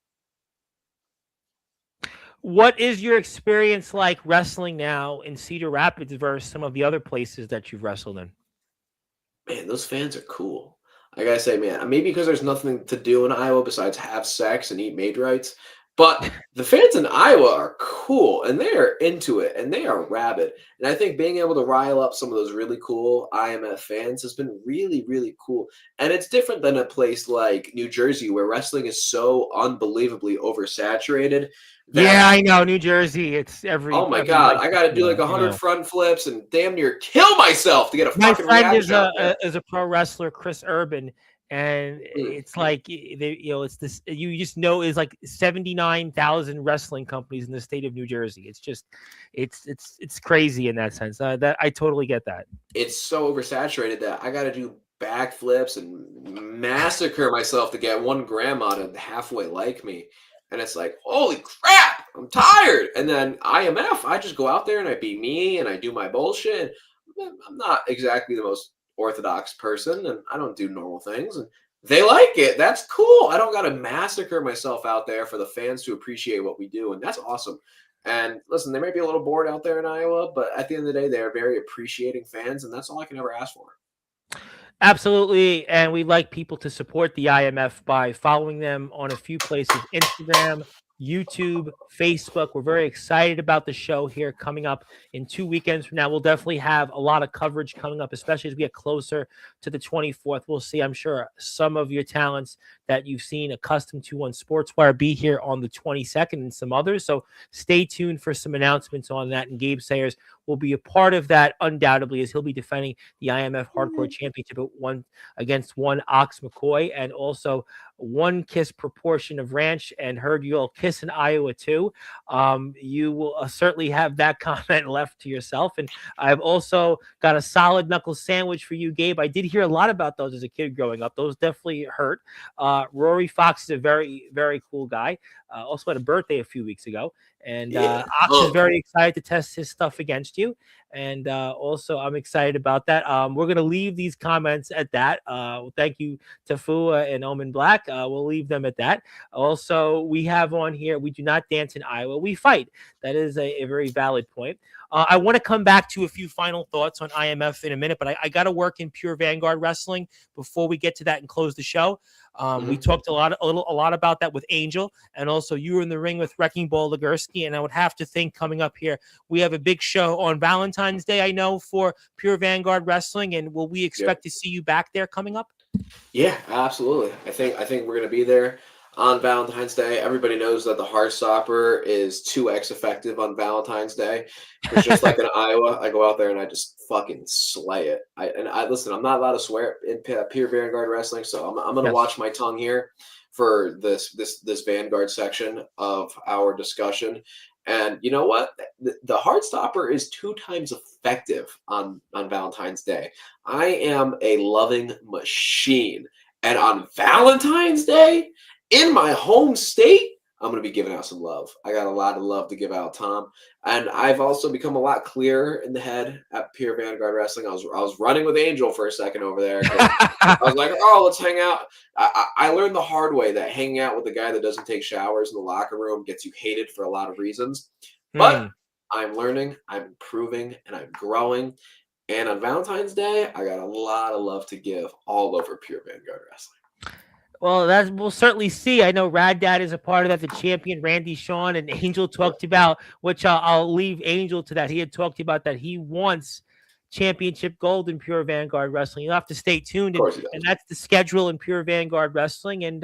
[SPEAKER 1] What is your experience like wrestling now in Cedar Rapids versus some of the other places that you've wrestled in?
[SPEAKER 2] Man, those fans are cool. I gotta say, man, maybe because there's nothing to do in Iowa besides have sex and eat maid rights, but the fans in Iowa are cool and they are into it and they are rabid. And I think being able to rile up some of those really cool IMF fans has been really, really cool. And it's different than a place like New Jersey where wrestling is so unbelievably oversaturated
[SPEAKER 1] Yeah,
[SPEAKER 2] that
[SPEAKER 1] I know New Jersey. It's
[SPEAKER 2] oh my
[SPEAKER 1] every
[SPEAKER 2] God,
[SPEAKER 1] night.
[SPEAKER 2] I got to do like
[SPEAKER 1] I
[SPEAKER 2] 100
[SPEAKER 1] know.
[SPEAKER 2] front flips and damn near kill myself to get a
[SPEAKER 1] My
[SPEAKER 2] fucking
[SPEAKER 1] friend
[SPEAKER 2] reaction out there.
[SPEAKER 1] is a pro wrestler, Chris Urban, and
[SPEAKER 2] Mm.
[SPEAKER 1] it's like it's this. You just know is like 79,000 wrestling companies in the state of New Jersey. It's just, it's crazy in that sense. That I totally get that.
[SPEAKER 2] It's so oversaturated that I got to do backflips and massacre myself to get one grandma to halfway like me. And it's like, holy crap, I'm tired. And then IMF, I just go out there and I be me and I do my bullshit. I'm not exactly the most orthodox person and I don't do normal things. And they like it. That's cool. I don't got to massacre myself out there for the fans to appreciate what we do. And that's awesome. And listen, they might be a little bored out there in Iowa, but at the end of the day, they're very appreciating fans. And that's all I can ever ask for.
[SPEAKER 1] Absolutely. And we'd like people to support the IMF by following them on a few places: Instagram, YouTube, Facebook. We're very excited about the show here coming up in 2 weekends from now. We'll definitely have a lot of coverage coming up, especially as we get closer to the 24th. We'll see, I'm sure, some of your talents that you've seen accustomed to on Sportswire be here on the 22nd and some others. So stay tuned for some announcements on that. And Gabe Sayers will be a part of that undoubtedly, as he'll be defending the IMF Hardcore Championship against one Ox McCoy, and also one kiss proportion of Ranch, and heard you'll kiss in Iowa too. You will certainly have that comment left to yourself. And I've also got a solid knuckle sandwich for you, Gabe. I did hear a lot about those as a kid growing up. Those definitely hurt. Rory Fox is a very, very cool guy. Also had a birthday a few weeks ago. And
[SPEAKER 2] Yeah.
[SPEAKER 1] Ox is very excited to test his stuff against you. And also, I'm excited about that. We're going to leave these comments at that. Thank you to Fua and Omen Black. We'll leave them at that. Also, we have on here, we do not dance in Iowa, we fight. That is a very valid point. I want to come back to a few final thoughts on IMF in a minute, but I got to work in Pure Vanguard Wrestling before we get to that and close the show. We talked a lot about that with Angel, and also you were in the ring with Wrecking Ball Legursky. And I would have to think coming up here, we have a big show on Valentine's Day, I know, for Pure Vanguard Wrestling. And will we expect to see you back there coming up?
[SPEAKER 2] Yeah, absolutely. I think we're gonna be there on Valentine's Day. Everybody knows that the Heartstopper is 2x effective on Valentine's Day. It's just like in Iowa, I go out there and I just fucking slay it. I listen. I'm not allowed to swear in Pure Vanguard Wrestling, so I'm gonna watch my tongue here for this Vanguard section of our discussion. And you know what? The Heartstopper is 2 times effective on Valentine's Day. I am a loving machine. And on Valentine's Day, in my home state, I'm going to be giving out some love. I got a lot of love to give out, Tom. And I've also become a lot clearer in the head at Pure Vanguard Wrestling. I was running with Angel for a second over there. I was like, oh, let's hang out. I learned the hard way that hanging out with a guy that doesn't take showers in the locker room gets you hated for a lot of reasons. But I'm learning, I'm improving, and I'm growing. And on Valentine's Day, I got a lot of love to give all over Pure Vanguard Wrestling.
[SPEAKER 1] Well, that we'll certainly see. I know Rad Dad is a part of that. The champion Randy Shawn and Angel talked about, which I'll leave Angel to that. He had talked about that he wants championship gold in Pure Vanguard Wrestling. You'll have to stay tuned,
[SPEAKER 2] Of course he
[SPEAKER 1] and
[SPEAKER 2] does.
[SPEAKER 1] that's the schedule in Pure Vanguard Wrestling. And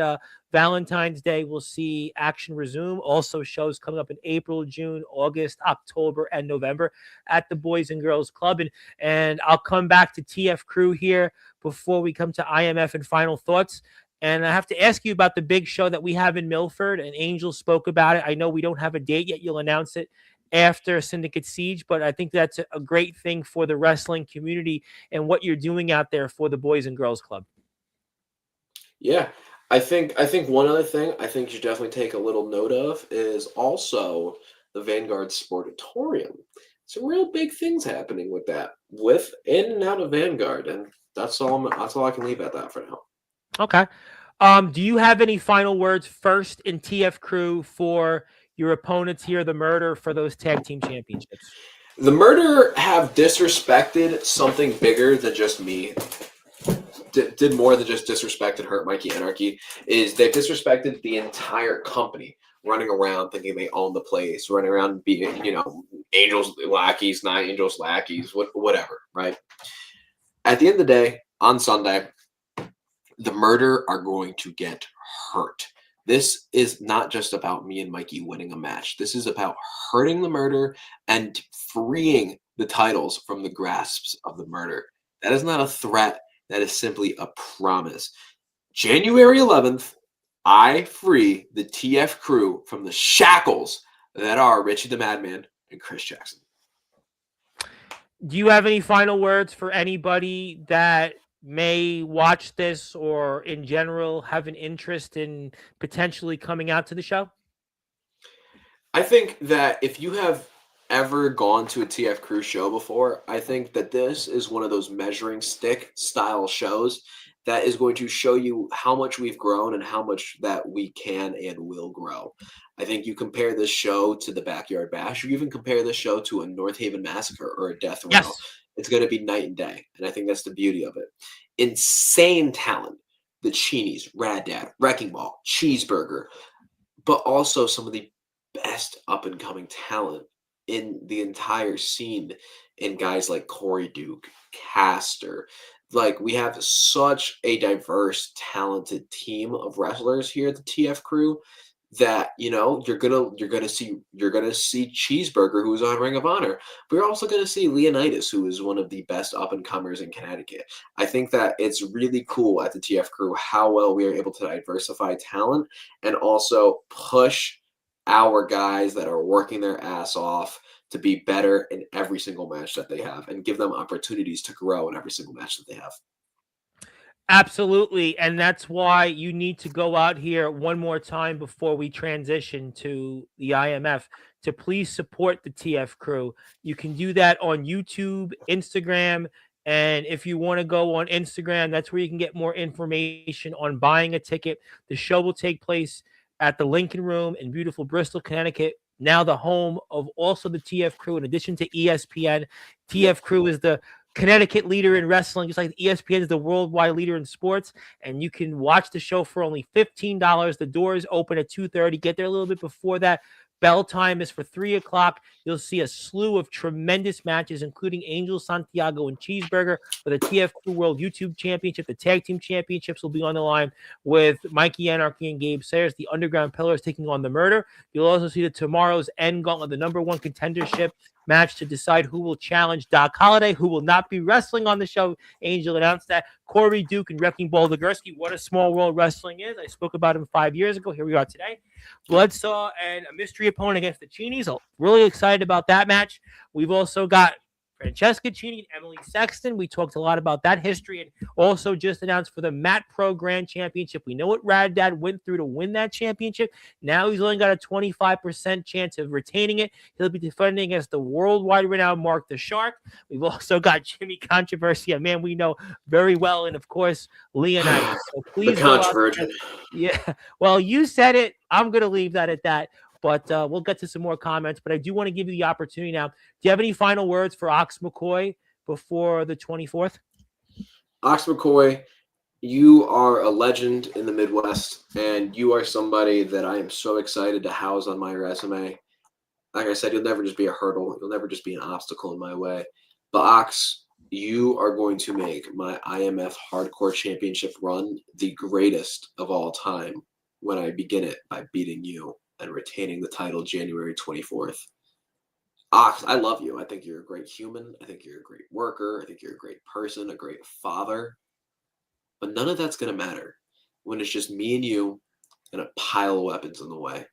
[SPEAKER 1] Valentine's Day, we'll see action resume. Also, shows coming up in April, June, August, October, and November at the Boys and Girls Club. And I'll come back to TF Crew here before we come to IMF and final thoughts. And I have to ask you about the big show that we have in Milford, and Angel spoke about it. I know we don't have a date yet. You'll announce it after Syndicate Siege, but I think that's a great thing for the wrestling community and what you're doing out there for the Boys and Girls Club.
[SPEAKER 2] Yeah. I think one other thing I think you should definitely take a little note of is also the Vanguard Sportatorium. Some real big things happening with that, with in and out of Vanguard, and that's all I can leave at that for now.
[SPEAKER 1] Okay. Do you have any final words first in TF Crew for your opponents here, the Murder, for those tag team championships?
[SPEAKER 2] The Murder have disrespected something bigger than just me. Did more than just disrespected Hurt Mikey Anarchy. Is they've disrespected the entire company, running around thinking they own the place, running around being, Angels lackeys, not Angels lackeys, whatever, right? At the end of the day, on Sunday, the Murder are going to get hurt. This is not just about me and Mikey winning a match. This is about hurting the Murder and freeing the titles from the grasps of the Murder. That is not a threat. That is simply a promise. January 11th, I free the TF Crew from the shackles that are Richie the Madman and Chris Jackson.
[SPEAKER 1] Do you have any final words for anybody that may watch this or in general have an interest in potentially coming out to the show?
[SPEAKER 2] I think that if you have ever gone to a TF Crew show before, I think that this is one of those measuring stick style shows that is going to show you how much we've grown and how much that we can and will grow. I think you compare this show to the Backyard Bash, or even compare this show to a North Haven Massacre or a Death Row.
[SPEAKER 1] Yes.
[SPEAKER 2] It's going to be night and day, and I think that's the beauty of it. Insane talent. The Cheenies, Rad Dad, Wrecking Ball, Cheeseburger, but also some of the best up-and-coming talent in the entire scene, in guys like Corey Duke, Caster. Like, we have such a diverse, talented team of wrestlers here at the TF Crew that you're gonna see Cheeseburger, who is on Ring of Honor. But you're also gonna see Leonidas, who is one of the best up and comers in Connecticut. I think that it's really cool at the TF Crew how well we are able to diversify talent and also push our guys that are working their ass off to be better in every single match that they have, and give them opportunities to grow in every single match that they have.
[SPEAKER 1] Absolutely. And that's why you need to go out here one more time before we transition to the IMF to please support the TF Crew. You can do that on YouTube, Instagram, and if you want to go on Instagram, that's where you can get more information on buying a ticket. The show will take place at the Lincoln Room in beautiful Bristol, Connecticut, now the home of also the TF Crew. In addition to ESPN, TF Crew is the Connecticut leader in wrestling, just like ESPN is the worldwide leader in sports. And you can watch the show for only $15. The doors open at 2:30. Get there a little bit before that. Bell time is for 3 o'clock. You'll see a slew of tremendous matches, including Angel Santiago and Cheeseburger for the TF Crew World YouTube Championship. The Tag Team Championships will be on the line with Mikey Anarchy and Gabe Sayers. The Underground Pillars taking on the Murder. You'll also see the Tomorrow's End Gauntlet, the #1 contendership match to decide who will challenge Doc Holliday, who will not be wrestling on the show. Angel announced that. Corey Duke and Wrecking Ball Legursky. What a small world wrestling is. I spoke about him 5 years ago. Here we are today. Bloodsaw and a mystery opponent against the Cheenies. I'm really excited about that match. We've also got Francesca Chini and Emily Sexton. We talked a lot about that history, and also just announced for the Mat Pro Grand Championship. We know what Rad Dad went through to win that championship. Now he's only got a 25% chance of retaining it. He'll be defending against the worldwide renowned Mark the Shark. We've also got Jimmy Controversy, a man we know very well, and of course Leonidas. So please,
[SPEAKER 2] the Controversion.
[SPEAKER 1] Yeah. Well, you said it. I'm going to leave that at that. But we'll get to some more comments. But I do want to give you the opportunity now. Do you have any final words for Ox McCoy before the 24th?
[SPEAKER 2] Ox McCoy, you are a legend in the Midwest, and you are somebody that I am so excited to house on my resume. Like I said, you'll never just be a hurdle. You'll never just be an obstacle in my way. But Ox, you are going to make my IMF Hardcore Championship run the greatest of all time when I begin it by beating you and retaining the title January 24th. Ox, I love you. I think you're a great human. I think you're a great worker. I think you're a great person, a great father. But none of that's going to matter when it's just me and you and a pile of weapons in the way.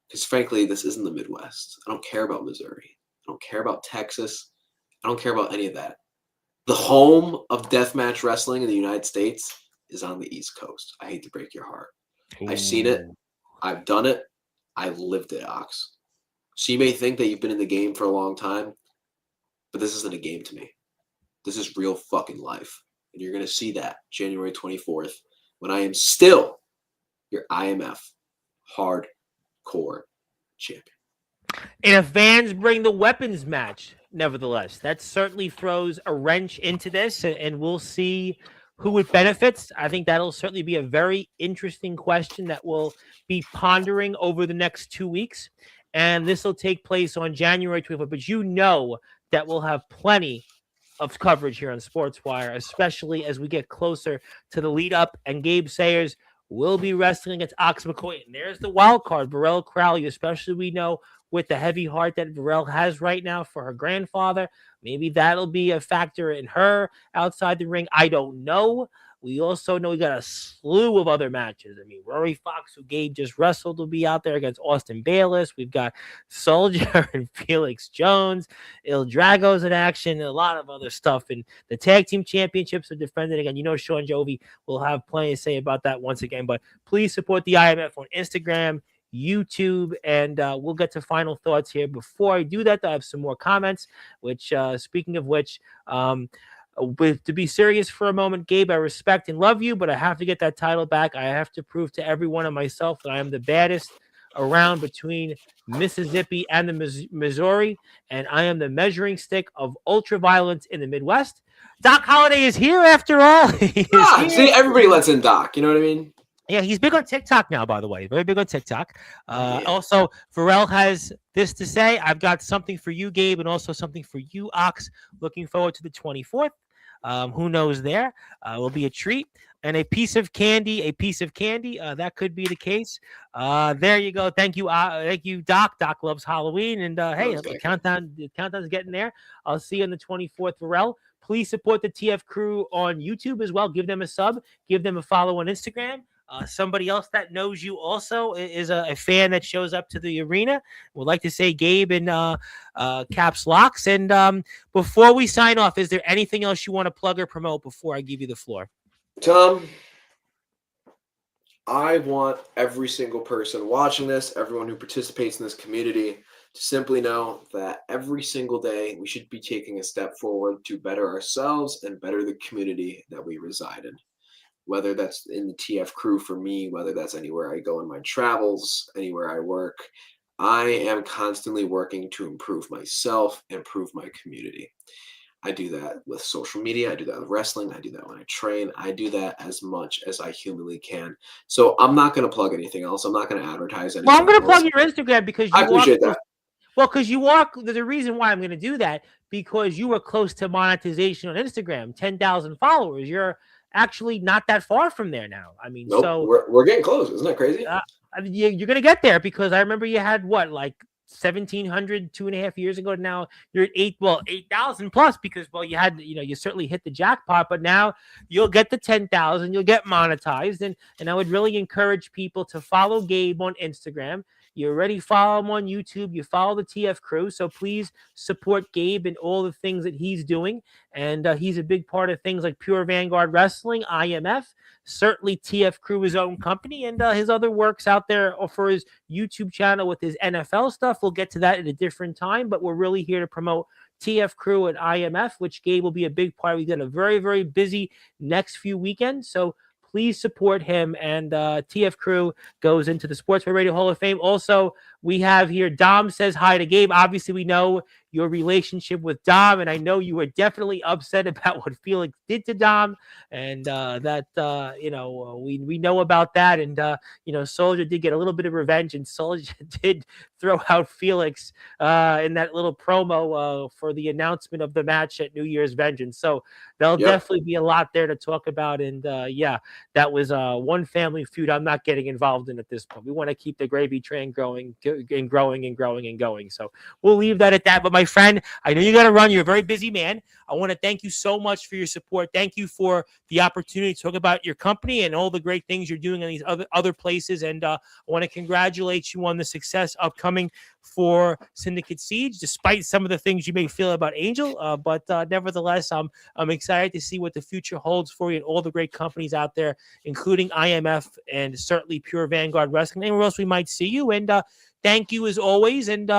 [SPEAKER 2] Because frankly, this isn't the Midwest. I don't care about Missouri. I don't care about Texas. I don't care about any of that. The home of deathmatch wrestling in the United States is on the East Coast. I hate to break your heart. I've seen it. I've done it. I lived it, Ox. So you may think that you've been in the game for a long time, but this isn't a game to me. This is real fucking life. And you're going to see that January 24th when I am still your IMF Hardcore Champion.
[SPEAKER 1] And if fans bring the weapons match, nevertheless, that certainly throws a wrench into this, and we'll see who it benefits. I think that'll certainly be a very interesting question that we'll be pondering over the next 2 weeks. And this will take place on January 24th. But you know that we'll have plenty of coverage here on Sportswire, especially as we get closer to the lead up. And Gabe Sayers will be wrestling against Ox McCoy. And there's the wild card, Varel Crowley, especially we know with the heavy heart that Varel has right now for her grandfather. Maybe that'll be a factor in her outside the ring. I don't know. We also know we got a slew of other matches. I mean, Rory Fox, who Gabe just wrestled, will be out there against Austin Bayless. We've got Soldier and Felix Jones, Il Drago's in action, and a lot of other stuff. And the tag team championships are defended again. You know, Sean Jovi will have plenty to say about that once again. But please support the IMF on Instagram, YouTube, and we'll get to final thoughts here. Before I do that, I have some more comments, which, speaking of which, to be serious for a moment, Gabe, I respect and love you, but I have to get that title back. I have to prove to everyone and myself that I am the baddest around between Mississippi and the Missouri, and I am the measuring stick of ultra violence in the Midwest. Doc Holliday is here after all.
[SPEAKER 2] See, everybody lets in Doc. You know what I mean?
[SPEAKER 1] Yeah, he's big on TikTok now, by the way. Very big on TikTok. Also, Varel has this to say. I've got something for you, Gabe, and also something for you, Ox. Looking forward to the 24th. Who knows there? Will be a treat. And a piece of candy. That could be the case. There you go. Thank you, Doc. Doc loves Halloween. And hey, the countdown's getting there. I'll see you on the 24th, Varel. Please support the TF crew on YouTube as well. Give them a sub. Give them a follow on Instagram. Somebody else that knows you also is a fan that shows up to the arena. Would like to say Gabe in caps locks. And before we sign off, is there anything else you want to plug or promote before I give you the floor?
[SPEAKER 2] Tom, I want every single person watching this, everyone who participates in this community, to simply know that every single day we should be taking a step forward to better ourselves and better the community that we reside in. Whether that's in the TF crew for me, whether that's anywhere I go in my travels, anywhere I work, I am constantly working to improve myself, improve my community. I do that with social media. I do that with wrestling. I do that when I train. I do that as much as I humanly can. So I'm not going to plug anything else. I'm not going to advertise anything.
[SPEAKER 1] Well, I'm going to plug your Instagram because
[SPEAKER 2] I appreciate that.
[SPEAKER 1] Well, because there's a reason why I'm going to do that, because you were close to monetization on Instagram, 10,000 followers. You're actually not that far from there now. I mean,
[SPEAKER 2] nope,
[SPEAKER 1] so
[SPEAKER 2] we're getting close. Isn't that crazy?
[SPEAKER 1] You're going to get there, because I remember you had what, like 1,700 2.5 years ago. Now you're at 8,000 plus, because you certainly hit the jackpot, but now you'll get the 10,000, you'll get monetized. And I would really encourage people to follow Gabe on Instagram. You already follow him on YouTube. You follow the TF crew. So please support Gabe and all the things that he's doing. And he's a big part of things like Pure Vanguard Wrestling, IMF, certainly TF crew, his own company, and his other works out there for his YouTube channel with his NFL stuff. We'll get to that at a different time, but we're really here to promote TF crew and IMF, which Gabe will be a big part. We've got a very, very busy next few weekends. So please support him, and TF crew goes into the Sportswire Radio Hall of Fame. Also, we have here, Dom says hi to Gabe. Obviously, we know your relationship with Dom, and I know you were definitely upset about what Felix did to Dom, and we know about that, and Soldier did get a little bit of revenge, and Soldier did throw out Felix in that little promo for the announcement of the match at New Year's Vengeance. So there'll definitely be a lot there to talk about, and that was one family feud I'm not getting involved in at this point. We want to keep the gravy train growing and growing and growing and going. So we'll leave that at that. But my friend, I know you got to run. You're a very busy man. I want to thank you so much for your support. Thank you for the opportunity to talk about your company and all the great things you're doing in these other places. And I want to congratulate you on the success upcoming for Syndicate Siege, despite some of the things you may feel about Angel. But nevertheless, I'm excited to see what the future holds for you and all the great companies out there, including IMF and certainly Pure Vanguard Wrestling. Anywhere else we might see you. And thank you as always. And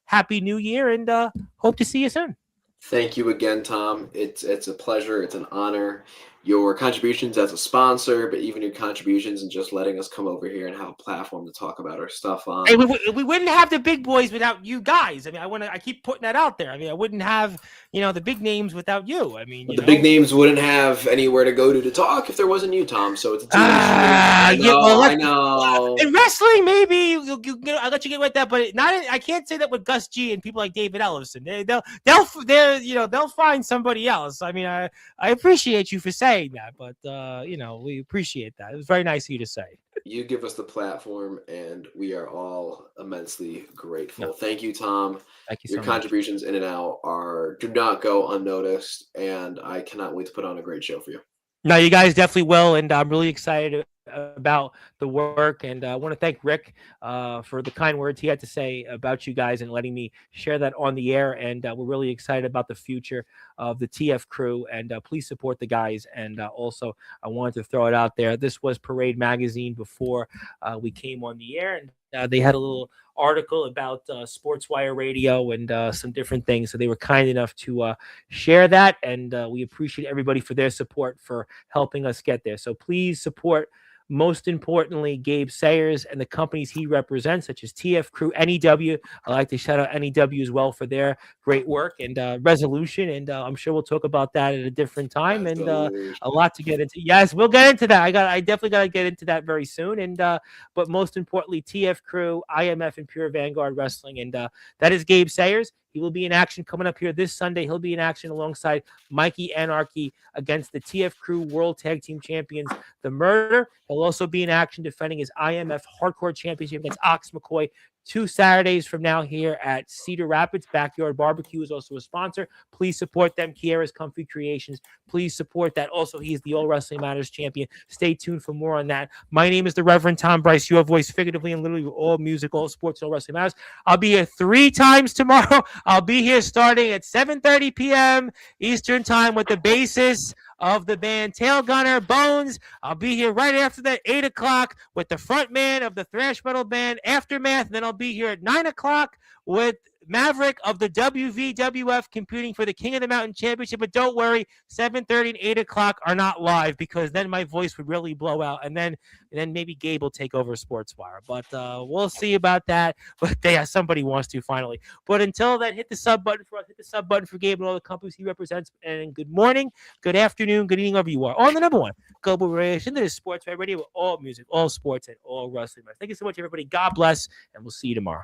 [SPEAKER 1] Happy New Year. And hope to see you soon.
[SPEAKER 2] Thank you again, Tom. It's a pleasure. It's an honor. Your contributions as a sponsor, but even your contributions and just letting us come over here and have a platform to talk about our stuff on.
[SPEAKER 1] Hey, we wouldn't have the big boys without you guys. I mean, I keep putting that out there. I mean, I wouldn't have, the big names without you. I mean,
[SPEAKER 2] big names wouldn't have anywhere to go to talk if there wasn't you, Tom. So it's a two-way street. I know.
[SPEAKER 1] In wrestling, maybe I'll let you get with that, but I can't say that with Gus G and people like David Ellison. They'll find somebody else. I mean, I appreciate you for saying that, but we appreciate that. It was very nice of you to say.
[SPEAKER 2] You give us the platform, and we are all immensely grateful. No. Thank you, Tom.
[SPEAKER 1] Thank you.
[SPEAKER 2] Your contributions in and out do not go unnoticed, and I cannot wait to put on a great show for you.
[SPEAKER 1] No, you guys definitely will, and I'm really excited about the work, and I want to thank Rick for the kind words he had to say about you guys and letting me share that on the air. And we're really excited about the future of the TF crew, and please support the guys. And also, I wanted to throw it out there. This was Parade Magazine before we came on the air, and they had a little article about Sportswire Radio and some different things. So they were kind enough to share that, and we appreciate everybody for their support for helping us get there. So please support, most importantly, Gabe Sayers and the companies he represents, such as TF Crew, NEW. I'd like to shout out NEW as well for their great work and Resolution. And I'm sure we'll talk about that at a different time, and a lot to get into. Yes, we'll get into that. I definitely got to get into that very soon. And but most importantly, TF Crew, IMF, and Pure Vanguard Wrestling. And that is Gabe Sayers. He will be in action coming up here this Sunday. He'll be in action alongside Mikey Anarchy against the TF Crew World Tag Team Champions, The Murder. He'll also be in action defending his IMF Hardcore Championship against Ox McCoy 2 Saturdays from now here at Cedar Rapids. Backyard Barbecue is also a sponsor. Please support them. Kiera's Comfy Creations. Please support that. Also, he's the All Wrestling Matters champion. Stay tuned for more on that. My name is the Reverend Tom Bryce, your voice figuratively and literally all music, all sports, all wrestling matters. I'll be here 3 times tomorrow. I'll be here starting at 7:30 p.m. Eastern Time with the basis of the band Tail Gunner, Bones. I'll be here right after that, 8 o'clock, with the front man of the thrash metal band Aftermath. And then I'll be here at 9 o'clock with Maverick of the WVWF competing for the King of the Mountain Championship. But don't worry, 7:30 and 8 o'clock are not live, because then my voice would really blow out. And then maybe Gabe will take over Sportswire. But we'll see about that. But somebody wants to finally. But until then, hit the sub button for us. Hit the sub button for Gabe and all the companies he represents. And good morning, good afternoon, good evening, wherever you are. On the number one global radio station, that is Sportswire Radio, with all music, all sports, and all wrestling. Thank you so much, everybody. God bless, and we'll see you tomorrow.